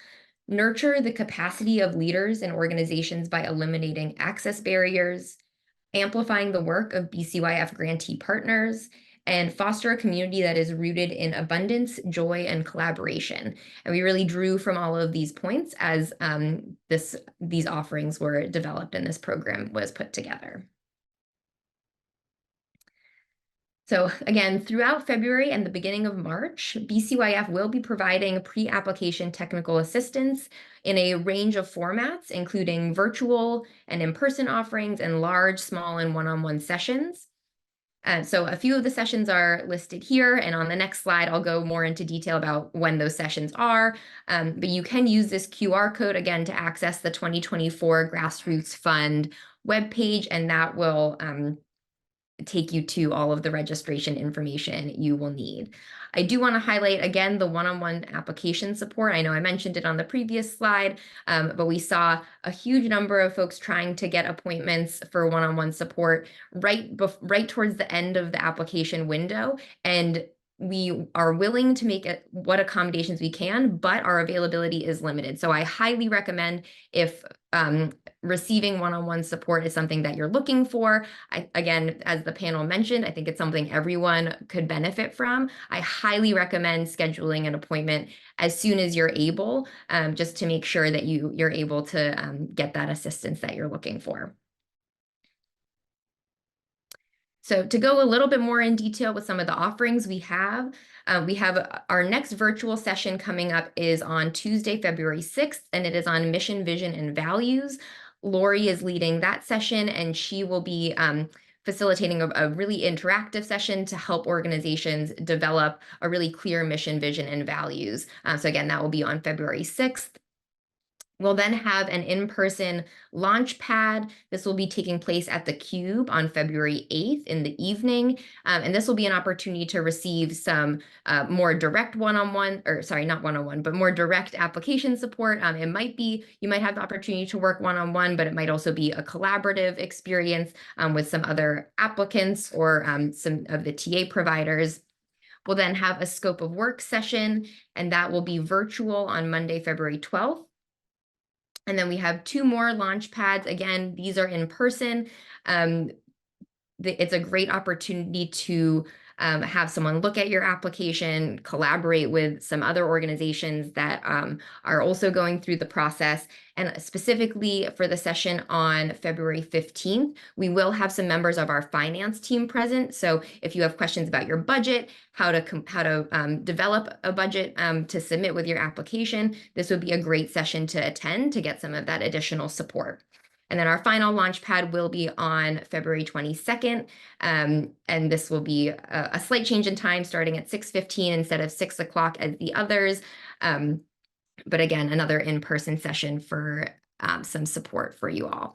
nurture the capacity of leaders and organizations by eliminating access barriers, amplifying the work of BCYF grantee partners, and foster a community that is rooted in abundance, joy, and collaboration. And we really drew from all of these points as these offerings were developed and this program was put together. So again, throughout February and the beginning of March, BCYF will be providing pre-application technical assistance in a range of formats, including virtual and in-person offerings and large, small, and one-on-one sessions. So a few of the sessions are listed here, and on the next slide, I'll go more into detail about when those sessions are. But you can use this QR code again to access the 2024 Grassroots Fund webpage, and that will take you to all of the registration information you will need. I do want to highlight again the one-on-one application support. I know I mentioned it on the previous slide, but we saw a huge number of folks trying to get appointments for one-on-one support right towards the end of the application window. And we are willing to make it what accommodations we can, but our availability is limited. So I highly recommend if receiving one-on-one support is something that you're looking for. Again, as the panel mentioned, I think it's something everyone could benefit from. I highly recommend scheduling an appointment as soon as you're able, just to make sure that you're able to get that assistance that you're looking for. So to go a little bit more in detail with some of the offerings we have our next virtual session coming up is on Tuesday, February 6th, and it is on mission, vision, and values. Lori is leading that session, and she will be facilitating a really interactive session to help organizations develop a really clear mission, vision, and values. So again, that will be on February 6th. We'll then have an in-person launch pad. This will be taking place at the Cube on February 8th in the evening. And this will be an opportunity to receive some more direct one-on-one, or sorry, not one-on-one, but more direct application support. You might have the opportunity to work one-on-one, but it might also be a collaborative experience with some other applicants or some of the TA providers. We'll then have a scope of work session, and that will be virtual on Monday, February 12th. And then we have 2 more launch pads. Again, these are in person. It's a great opportunity to have someone look at your application, collaborate with some other organizations that are also going through the process. And specifically for the session on February 15th, we will have some members of our finance team present. So if you have questions about your budget, how to develop a budget to submit with your application, this would be a great session to attend to get some of that additional support. And then our final launch pad will be on February 22nd. And this will be a slight change in time starting at 6:15 instead of 6 o'clock as the others. But again, another in-person session for some support for you all.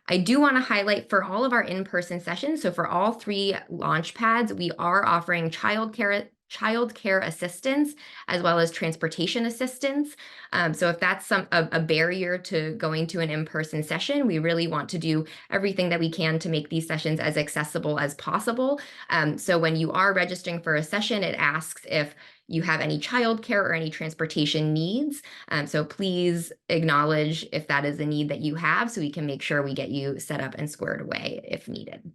I do want to highlight for all of our in-person sessions, so for all 3 launch pads, we are offering childcare assistance as well as transportation assistance. So if that's a barrier to going to an in-person session, we really want to do everything that we can to make these sessions as accessible as possible. So when you are registering for a session, it asks if you have any childcare or any transportation needs. So please acknowledge if that is a need that you have so we can make sure we get you set up and squared away if needed.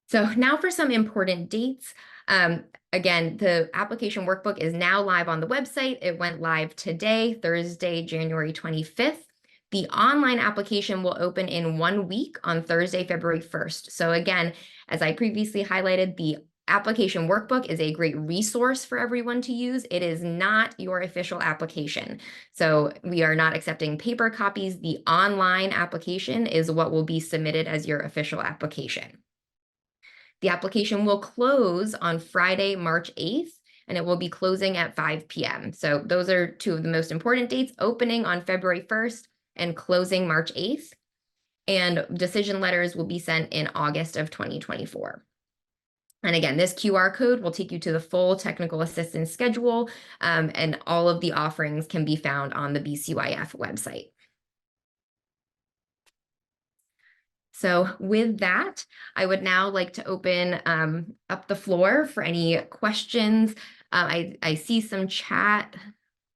So now for some important dates. Again, the application workbook is now live on the website. It went live today, Thursday, January 25th. The online application will open in 1 week on Thursday, February 1st. So again, as I previously highlighted, the application workbook is a great resource for everyone to use. It is not your official application. So we are not accepting paper copies. The online application is what will be submitted as your official application. The application will close on Friday, March 8th, and it will be closing at 5 p.m. So those are two of the most important dates, opening on February 1st and closing March 8th. And decision letters will be sent in August of 2024. And again, this QR code will take you to the full technical assistance schedule, and all of the offerings can be found on the BCYF website. So with that, I would now like to open up the floor for any questions. I see some chat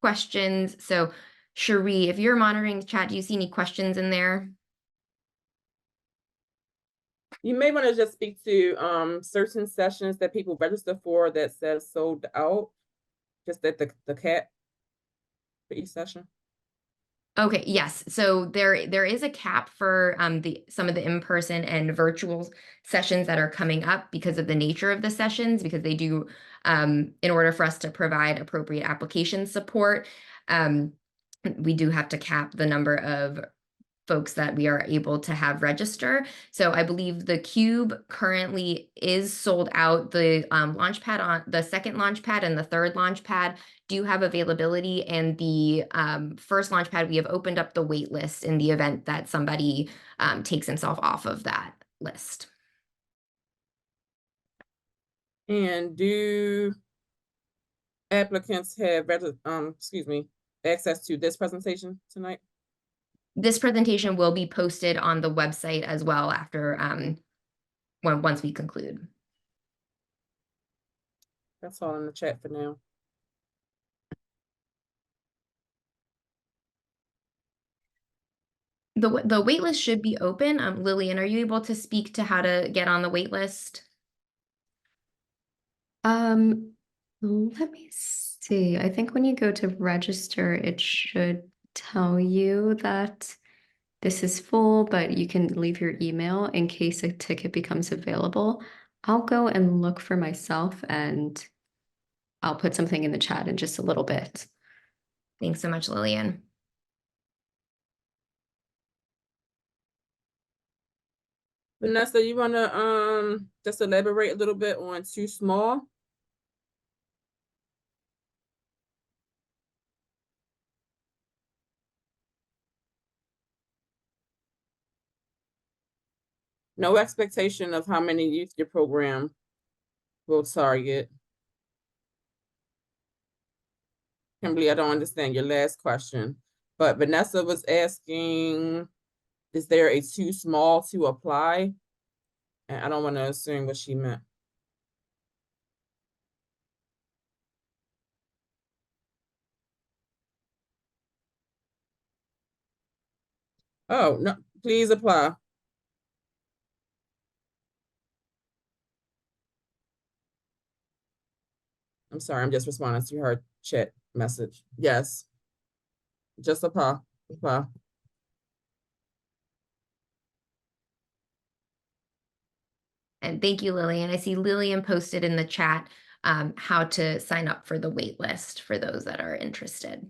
questions. So Cherie, if you're monitoring the chat, do you see any questions in there? You may want to just speak to certain sessions that people register for that says sold out, just at the cap for each session. Okay, yes. So there is a cap for some of the in-person and virtual sessions that are coming up because of the nature of the sessions, because they do in order for us to provide appropriate application support, we do have to cap the number of folks that we are able to have register. So I believe the Cube currently is sold out. The Launchpad, on the second Launchpad and the third Launchpad do have availability, and the first Launchpad, we have opened up the wait list in the event that somebody takes himself off of that list. And do applicants have access to this presentation tonight? This presentation will be posted on the website as well after once we conclude. That's all in the chat for now. The wait list should be open. Lillian, are you able to speak to how to get on the wait list? Let me see. I think when you go to register, it should tell you that this is full, but you can leave your email in case a ticket becomes available. I'll go and look for myself, and I'll put something in the chat in just a little bit. Thanks so much, Lillian. Vanessa, you wanna just elaborate a little bit on too small? No expectation of how many youth your program will target. Kimberly, I don't understand your last question, but Vanessa was asking, is there a too small to apply? And I don't want to assume what she meant. Oh, no, please apply. I'm sorry, I'm just responding to her chat message. Yes. Just apply. Apply. And thank you, Lillian. I see Lillian posted in the chat how to sign up for the wait list for those that are interested.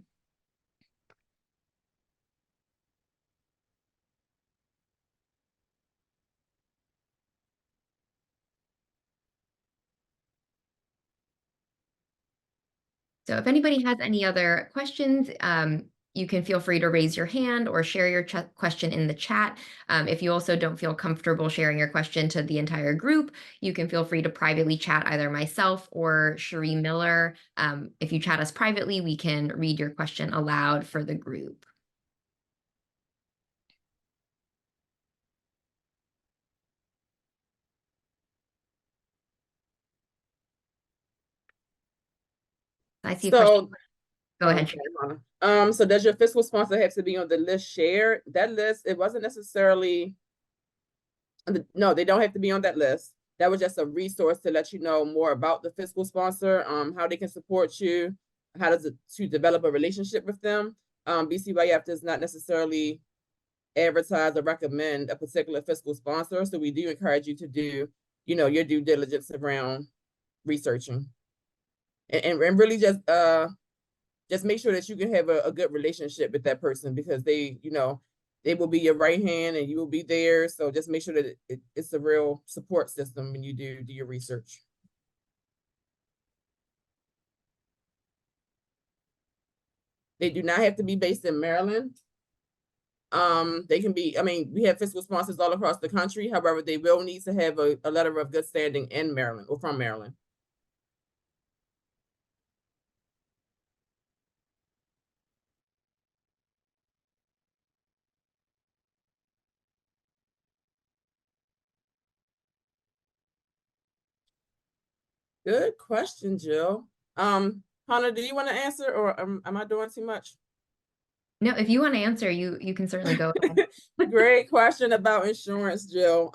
So if anybody has any other questions, you can feel free to raise your hand or share your question in the chat. If you also don't feel comfortable sharing your question to the entire group, you can feel free to privately chat either myself or Cherie Miller. If you chat us privately, we can read your question aloud for the group. I see a question. Go ahead. So does your fiscal sponsor have to be on the list shared? That list, it wasn't necessarily, no, they don't have to be on that list. That was just a resource to let you know more about the fiscal sponsor, how they can support you, how to develop a relationship with them. BCYF does not necessarily advertise or recommend a particular fiscal sponsor. So we do encourage you to do, your due diligence around researching, and really just make sure that you can have a good relationship with that person, because they will be your right hand and you will be there. So just make sure that it's a real support system when you do your research. They do not have to be based in Maryland. They can be, we have fiscal sponsors all across the country. However, they will need to have a letter of good standing in Maryland or from Maryland. Good question, Jill. Hannah, do you want to answer, or am I doing too much? No, if you want to answer, you can certainly go ahead. Great question about insurance, Jill.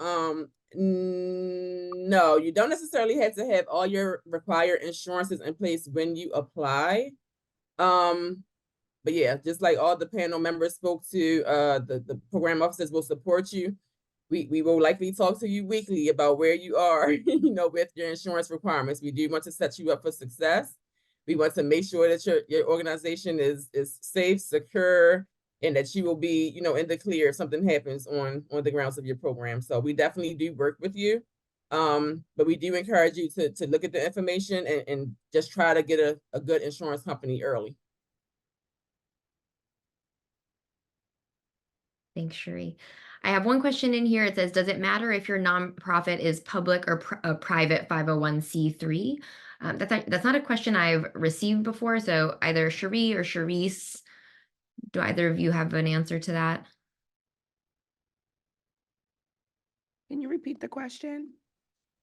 No, you don't necessarily have to have all your required insurances in place when you apply. But yeah, just like all the panel members spoke to, the program officers will support you. We will likely talk to you weekly about where you are, with your insurance requirements. We do want to set you up for success. We want to make sure that your organization is safe, secure, and that you will be, in the clear if something happens on the grounds of your program. So we definitely do work with you. But we do encourage you to look at the information and just try to get a good insurance company early. Thanks, Cherie. I have one question in here. It says, does it matter if your nonprofit is public or a private 501c3? That's not a question I've received before. So either Cherie or Charisse, do either of you have an answer to that? Can you repeat the question?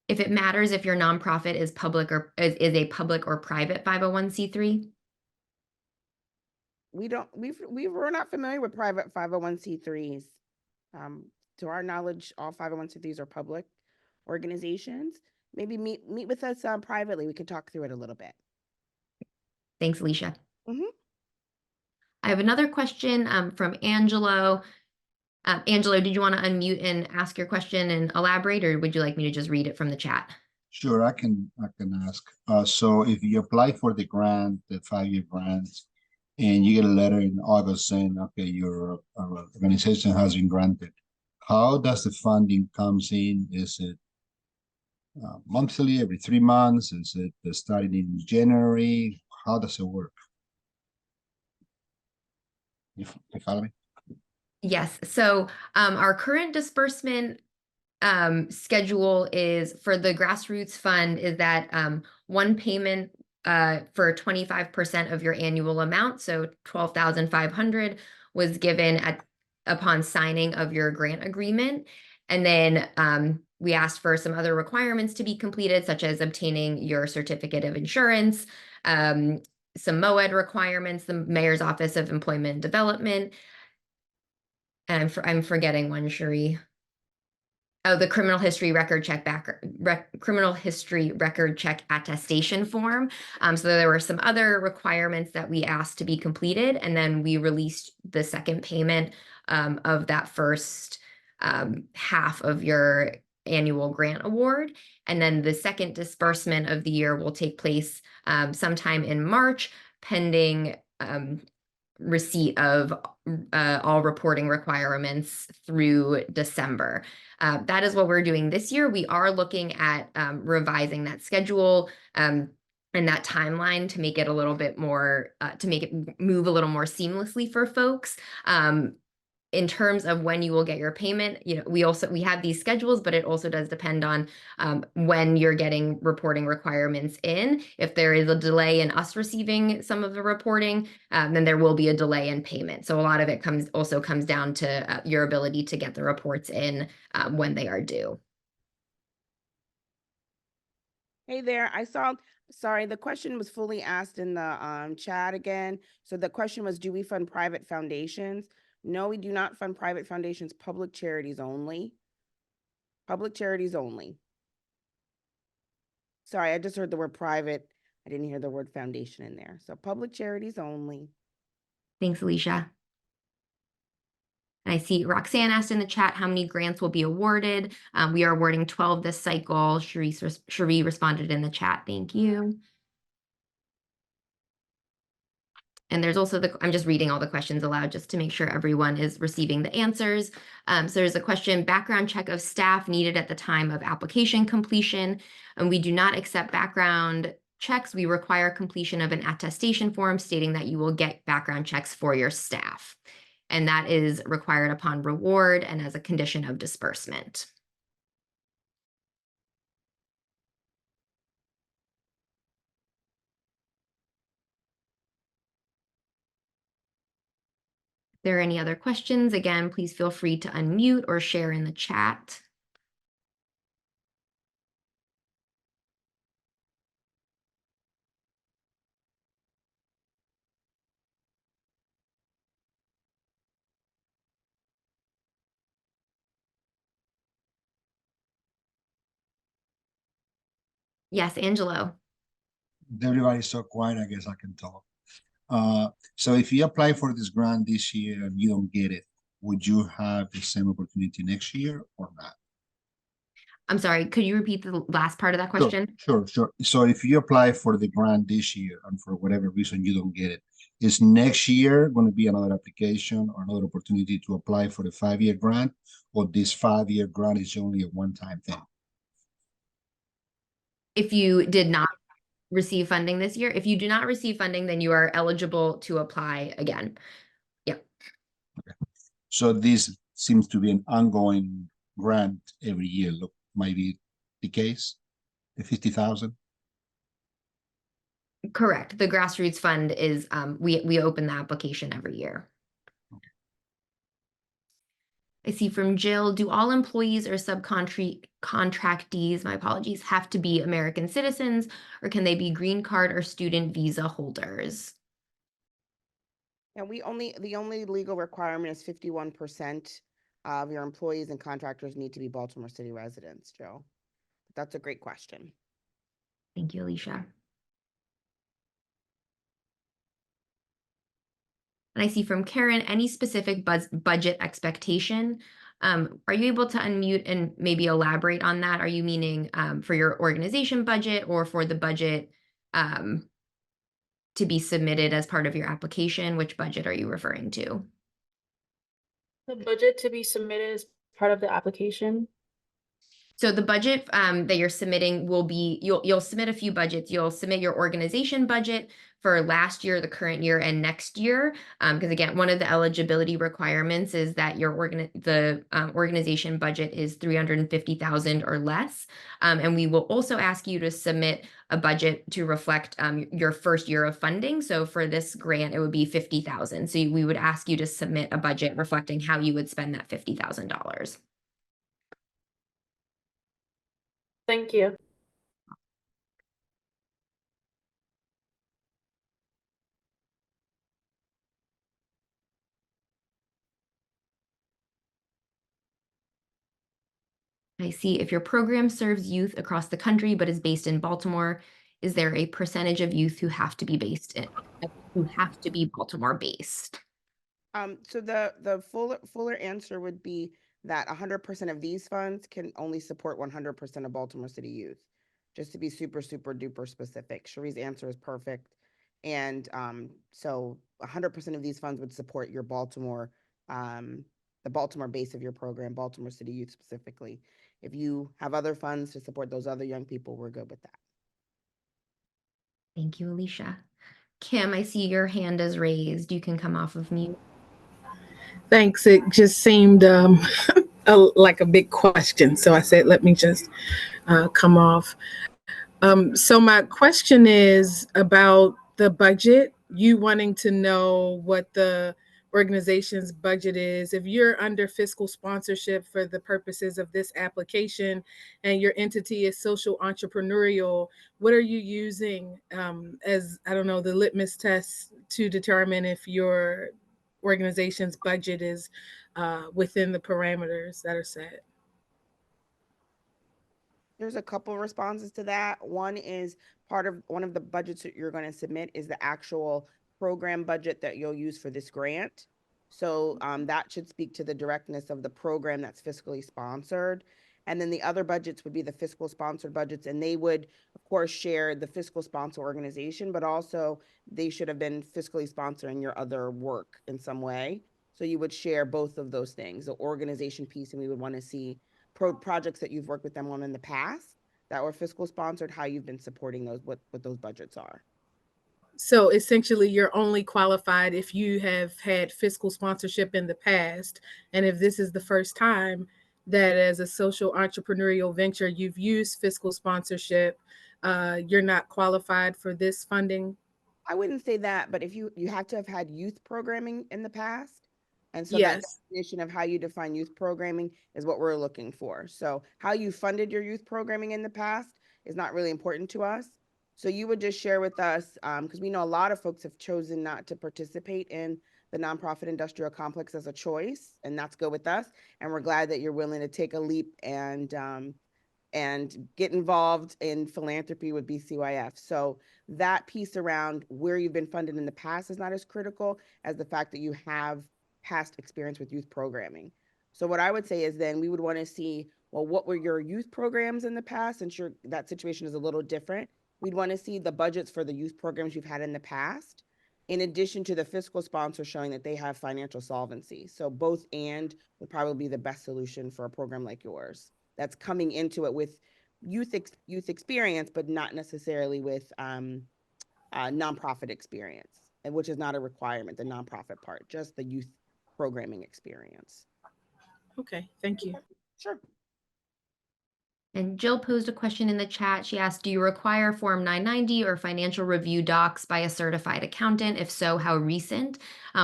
If it matters if your nonprofit is public or is a public or private 501c3? We're not familiar with private 501c3s. To our knowledge, all 501c3s are public organizations. Maybe meet with us privately. We can talk through it a little bit. Thanks, Alicia. I have another question from Angelo. Angelo, did you want to unmute and ask your question and elaborate, or would you like me to just read it from the chat? Sure, I can ask. So if you apply for the grant, the 5-year grant, and you get a letter in August saying, okay, your organization has been granted, how does the funding comes in? Is it monthly, every 3 months? Is it starting in January? How does it work? You follow me? Yes. So our current disbursement schedule is for the Grassroots Fund is that one payment for 25% of your annual amount, so $12,500, was given upon signing of your grant agreement. And then we asked for some other requirements to be completed, such as obtaining your certificate of insurance, some MOED requirements, the Mayor's Office of Employment and Development. And I'm forgetting one, Cherie. Oh, the criminal history record check criminal history record check attestation form. So there were some other requirements that we asked to be completed, and then we released the second payment of that first half of your annual grant award. And then the second disbursement of the year will take place sometime in March, pending receipt of all reporting requirements through December. That is what we're doing this year. We are looking at revising that schedule and that timeline to make it a little bit more, to make it move a little more seamlessly for folks. In terms of when you will get your payment, we have these schedules, but it also does depend on when you're getting reporting requirements in. If there is a delay in us receiving some of the reporting, then there will be a delay in payment. So a lot of it comes down to your ability to get the reports in when they are due. Hey there, sorry, the question was fully asked in the chat again. So the question was, do we fund private foundations? No, we do not fund private foundations, public charities only. Public charities only. Sorry, I just heard the word private. I didn't hear the word foundation in there. So public charities only. Thanks, Alicia. And I see Roxanne asked in the chat how many grants will be awarded. We are awarding 12 this cycle. Cherie responded in the chat. Thank you. And there's also I'm just reading all the questions aloud just to make sure everyone is receiving the answers. So there's a question, background check of staff needed at the time of application completion. And we do not accept background checks. We require completion of an attestation form stating that you will get background checks for your staff. And that is required upon reward and as a condition of disbursement. If there are any other questions, again, please feel free to unmute or share in the chat. Yes, Angelo. Everybody's so quiet, I guess I can talk. So if you apply for this grant this year and you don't get it, would you have the same opportunity next year or not? I'm sorry, could you repeat the last part of that Sure, question? sure. So if you apply for the grant this year and for whatever reason you don't get it, is next year going to be another application or another opportunity to apply for the 5-year grant, or this 5-year grant is only a one-time thing? If you did not receive funding this year, if you do not receive funding, then you are eligible to apply again. Yeah. Okay. So this seems to be an ongoing grant every year. Look, might be the case, the 50,000. Correct. The Grassroots Fund is, we open the application every year. Okay. I see from Jill, do all employees or subcontractees, my apologies, have to be American citizens, or can they be green card or student visa holders? And the only legal requirement is 51% of your employees and contractors need to be Baltimore City residents, Joe. That's a great question. Thank you, Alicia. And I see from Karen, any specific budget expectation? Are you able to unmute and maybe elaborate on that? Are you meaning for your organization budget or for the budget to be submitted as part of your application? Which budget are you referring to? The budget to be submitted as part of the application. So the budget that you're submitting will be, you'll submit a few budgets. You'll submit your organization budget for last year, the current year, and next year. Because again, one of the eligibility requirements is that your organization budget is 350,000 or less. And we will also ask you to submit a budget to reflect your first year of funding. So for this grant, it would be 50,000. So we would ask you to submit a budget reflecting how you would spend that $50,000. Thank you. I see if your program serves youth across the country but is based in Baltimore, is there a percentage of youth who have to be Baltimore based? So the fuller answer would be that 100% of these funds can only support 100% of Baltimore City youth. Just to be super duper specific, Cherie's answer is perfect, and so 100% of these funds would support your Baltimore, the Baltimore base of your program, Baltimore City youth specifically. If you have other funds to support those other young people, we're good with that. Thank you, Alicia. Kim, I see your hand is raised. You can come off of mute. Thanks. It just seemed like a big question. So I said, let me just come off. So my question is about the budget. You wanting to know what the organization's budget is. If you're under fiscal sponsorship for the purposes of this application and your entity is social entrepreneurial, what are you using as, I don't know, the litmus test to determine if your organization's budget is within the parameters that are set? There's a couple responses to that. One is one of the budgets that you're going to submit is the actual program budget that you'll use for this grant. So that should speak to the directness of the program that's fiscally sponsored. And then the other budgets would be the fiscal sponsored budgets, and they would, of course, share the fiscal sponsor organization, but also they should have been fiscally sponsoring your other work in some way. So you would share both of those things, the organization piece, and we would want to see projects that you've worked with them on in the past that were fiscal sponsored, how you've been supporting those, what those budgets are. So essentially, you're only qualified if you have had fiscal sponsorship in the past. And if this is the first time that as a social entrepreneurial venture, you've used fiscal sponsorship, you're not qualified for this funding? I wouldn't say that, but if you have to have had youth programming in the past. And so that Yes. definition of how you define youth programming is what we're looking for. So how you funded your youth programming in the past is not really important to us. So you would just share with us, because we know a lot of folks have chosen not to participate in the nonprofit industrial complex as a choice, and that's good with us. And we're glad that you're willing to take a leap and get involved in philanthropy with BCYF. So that piece around where you've been funded in the past is not as critical as the fact that you have past experience with youth programming. So what I would say is then we would want to see, well, what were your youth programs in the past? And sure, that situation is a little different. We'd want to see the budgets for the youth programs you've had in the past, in addition to the fiscal sponsor showing that they have financial solvency. So both and would probably be the best solution for a program like yours that's coming into it with youth experience, but not necessarily with nonprofit experience, and which is not a requirement, the nonprofit part, just the youth programming experience. Okay, thank you. Sure. And Jill posed a question in the chat. She asked, do you require Form 990 or financial review docs by a certified accountant? If so, how recent?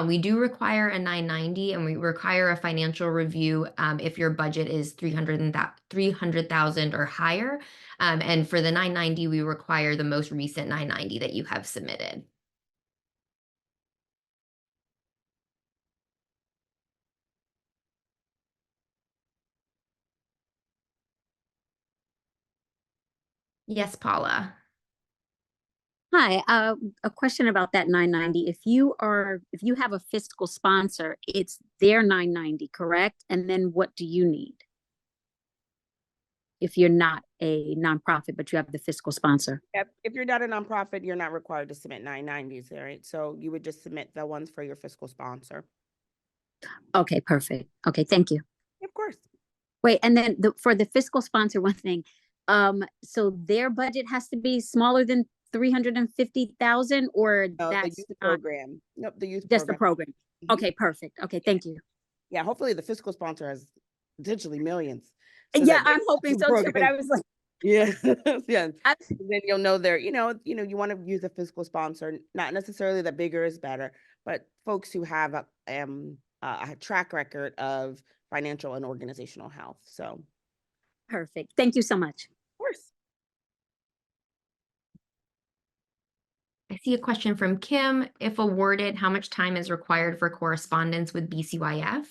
We do require a 990, and we require a financial review if your budget is 300,000 or higher. And for the 990, we require the most recent 990 that you have submitted. Yes, Paula. Hi, a question about that 990. If you have a fiscal sponsor, it's their 990, correct? And then what do you need? If you're not a nonprofit, but you have the fiscal sponsor. If you're not a nonprofit, you're not required to submit 990s, right? So you would just submit the ones for your fiscal sponsor. Okay, perfect. Okay, thank you. Of course. Wait, and then for the fiscal sponsor, one thing. So their budget has to be smaller than 350,000, or No, that's the youth program. Nope, the youth just program. the program. Okay, perfect. Okay, thank you. Yeah, hopefully the fiscal sponsor has potentially millions. Yeah, I'm hoping so too, but I was like, yeah, yeah. Then you'll know there, you want to use a fiscal sponsor, not necessarily that bigger is better, but folks who have a track record of financial and organizational health. So perfect. Thank you so much. Of course. I see a question from Kim. If awarded, how much time is required for correspondence with BCYF?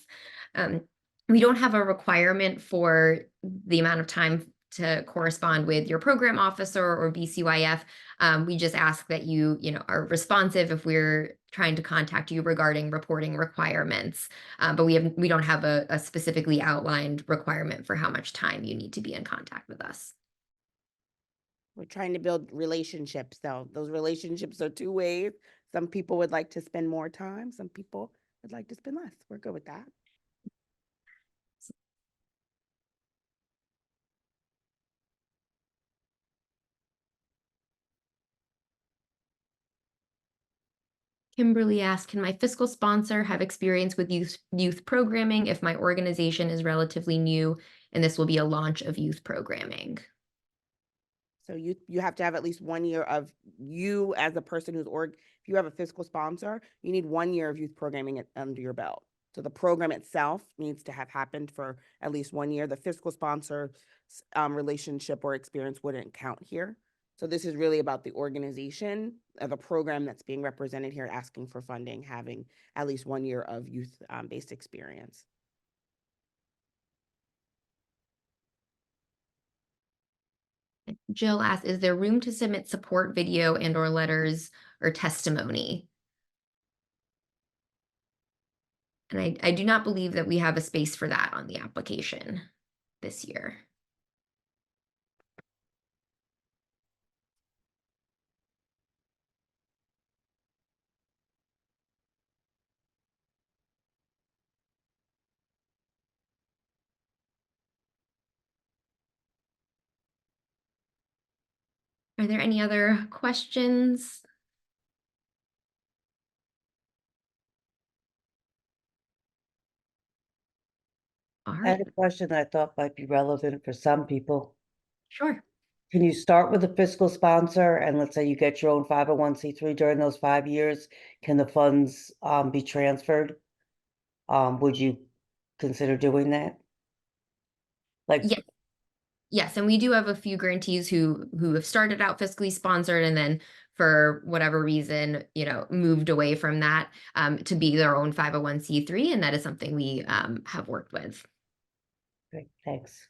We don't have a requirement for the amount of time to correspond with your program officer or BCYF. We just ask that you are responsive if we're trying to contact you regarding reporting requirements. But we don't have a specifically outlined requirement for how much time you need to be in contact with us. We're trying to build relationships, though. Those relationships are two ways. Some people would like to spend more time. Some people would like to spend less. We're good with that. Kimberly asked, can my fiscal sponsor have experience with youth programming if my organization is relatively new and this will be a launch of youth programming? So you have to have at least 1 year of you as a person who's if you have a fiscal sponsor, you need 1 year of youth programming under your belt. So the program itself needs to have happened for at least 1 year. The fiscal sponsor relationship or experience wouldn't count here. So this is really about the organization of a program that's being represented here, asking for funding, having at least 1 year of youth based experience. Jill asked, is there room to submit support video and or letters or testimony? And I do not believe that we have a space for that on the application this year. Are there any other questions? All I right, had a question that I thought might be relevant for some people. sure. Can you start with a fiscal sponsor and let's say you get your own 501c3 during those 5 years? Can the funds be transferred? Would you consider doing that? Like, Yes. Yes, and we do have a few grantees who have started out fiscally sponsored and then for whatever reason, moved away from that to be their own 501c3, and that is something we have worked with. great, thanks.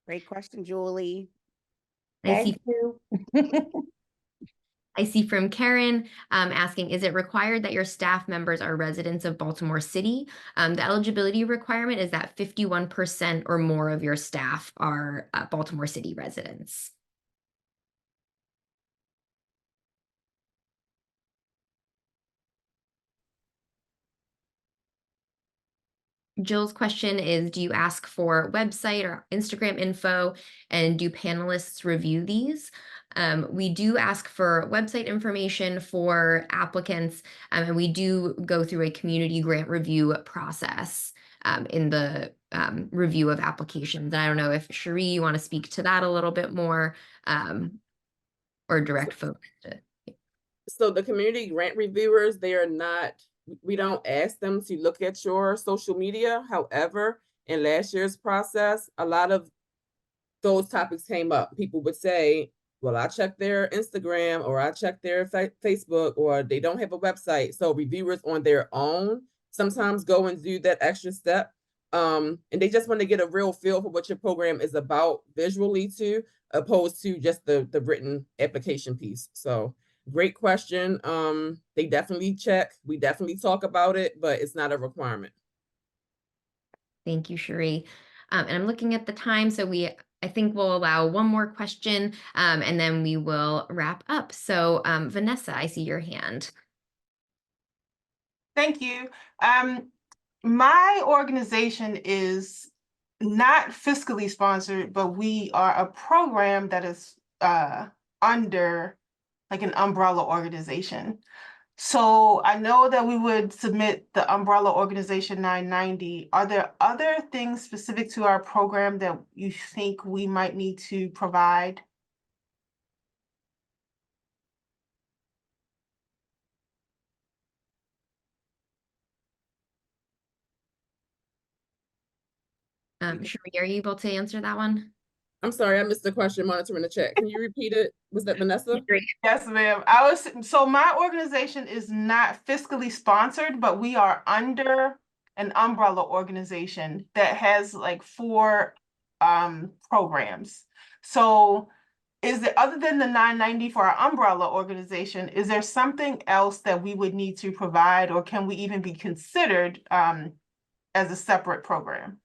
Great question, Julie. Thank you. I see from Karen asking, is it required that your staff members are residents of Baltimore City? The eligibility requirement is that 51% or more of your staff are Baltimore City residents. Jill's question is, do you ask for website or Instagram info, and do panelists review these? We do ask for website information for applicants, and we do go through a community grant review process in the review of applications. And I don't know if Cherie, you want to speak to that a little bit more, or direct folks to. So the community grant reviewers, they are not, we don't ask them to look at your social media. However, in last year's process, a lot of those topics came up. People would say, well, I checked their Instagram or I checked their Facebook, or they don't have a website. So reviewers on their own sometimes go and do that extra step. And they just want to get a real feel for what your program is about visually too, opposed to just the written application piece. So great question. They definitely check. We definitely talk about it, but it's not a requirement. Thank you, Cherie. And I'm looking at the time, so I think we'll allow one more question, and then we will wrap up. So Vanessa, I see your hand. Thank you. My organization is not fiscally sponsored, but we are a program that is under like an umbrella organization. So I know that we would submit the umbrella organization 990. Are there other things specific to our program that you think we might need to provide? Cherie, are you able to answer that one? I'm sorry, I missed the question monitoring the chat. Can you repeat it? Was that Vanessa? Yes, ma'am. So my organization is not fiscally sponsored, but we are under an umbrella organization that has like 4 programs. So is there, other than the 990 for our umbrella organization, is there something else that we would need to provide, or can we even be considered as a separate program?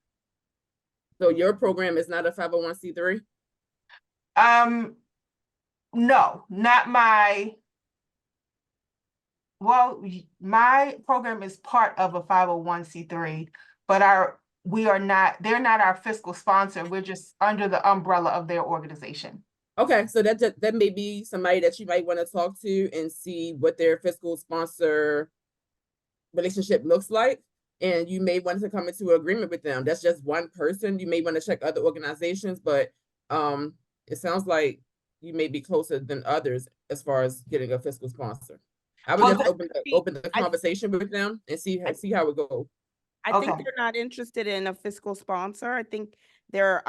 So your program is not a 501c3? No, not my. Well, my program is part of a 501c3, but they're not our fiscal sponsor. We're just under the umbrella of their organization. Okay, so that may be somebody that you might want to talk to and see what their fiscal sponsor relationship looks like. And you may want to come into an agreement with them. That's just one person. You may want to check other organizations, but it sounds like you may be closer than others as far as getting a fiscal sponsor. I would just open the conversation with them and see how it goes. I think they're not interested in a fiscal sponsor. I think they're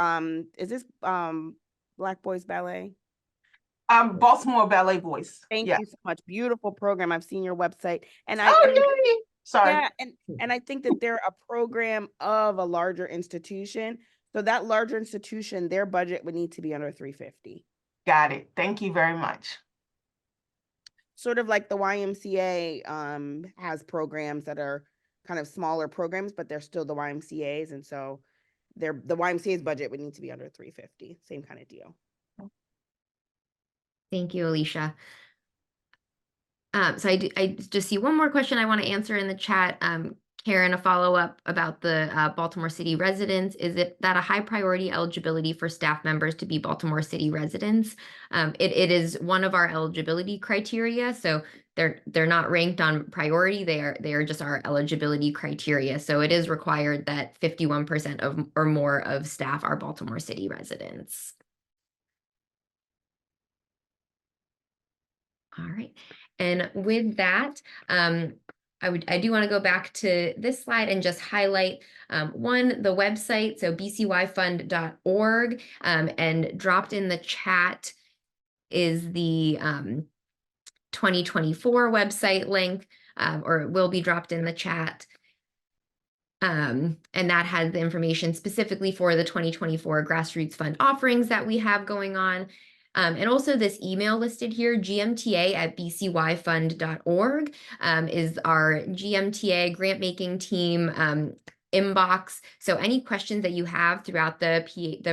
is this Black Boys Ballet? Baltimore Ballet Boys. Thank Yeah. you so much. Beautiful program. I've seen your website. And Sorry. Yeah, and I think that they're a program of a larger institution. So that larger institution, their budget would need to be under 350. Got it. Thank you very much. Sort of like the YMCA has programs that are kind of smaller programs, but they're still the YMCA's. And so the YMCA's budget would need to be under 350, same kind of deal. Thank you, Alicia. So I just see one more question I want to answer in the chat. Karen, a follow-up about the Baltimore City residents. Is it that a high priority eligibility for staff members to be Baltimore City residents? It is one of our eligibility criteria. So they're not ranked on priority. They are just our eligibility criteria. So it is required that 51% of or more of staff are Baltimore City residents. All right. And with that, I do want to go back to this slide and just highlight one, the website, so bcyfund.org, and dropped in the chat is the 2024 website link, or it will be dropped in the chat. And that has the information specifically for the 2024 Grassroots Fund offerings that we have going on. And also this email listed here, gmta@bcyfund.org, is our GMTA grant making team inbox. So any questions that you have throughout the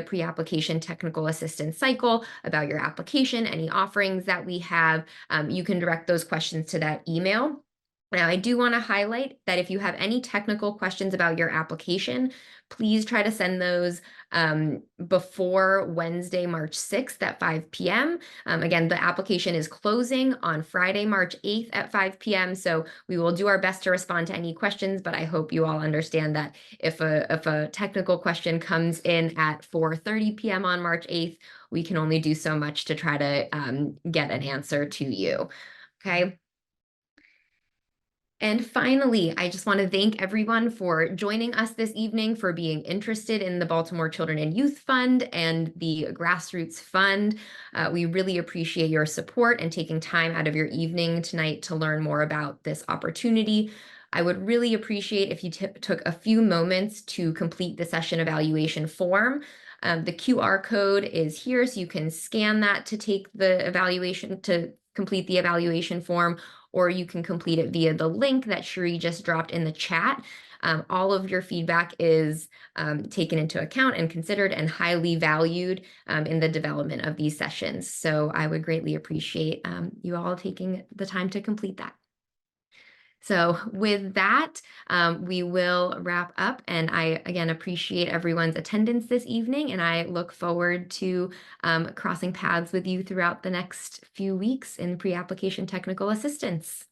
pre-application technical assistance cycle about your application, any offerings that we have, you can direct those questions to that email. Now, I do want to highlight that if you have any technical questions about your application, please try to send those before Wednesday, March 6th at 5 p.m. Again, the application is closing on Friday, March 8th at 5 p.m. So we will do our best to respond to any questions, but I hope you all understand that if a technical question comes in at 4:30 p.m. on March 8th, we can only do so much to try to get an answer to you. Okay. And finally, I just want to thank everyone for joining us this evening, for being interested in the Baltimore Children and Youth Fund and the Grassroots Fund. We really appreciate your support and taking time out of your evening tonight to learn more about this opportunity. I would really appreciate if you took a few moments to complete the session evaluation form. The QR code is here, so you can scan that to take the evaluation, to complete the evaluation form, or you can complete it via the link that Cherie just dropped in the chat. All of your feedback is taken into account and considered and highly valued in the development of these sessions. So I would greatly appreciate you all taking the time to complete that. So with that, we will wrap up, and I again appreciate everyone's attendance this evening, and I look forward to crossing paths with you throughout the next few weeks in pre-application technical assistance.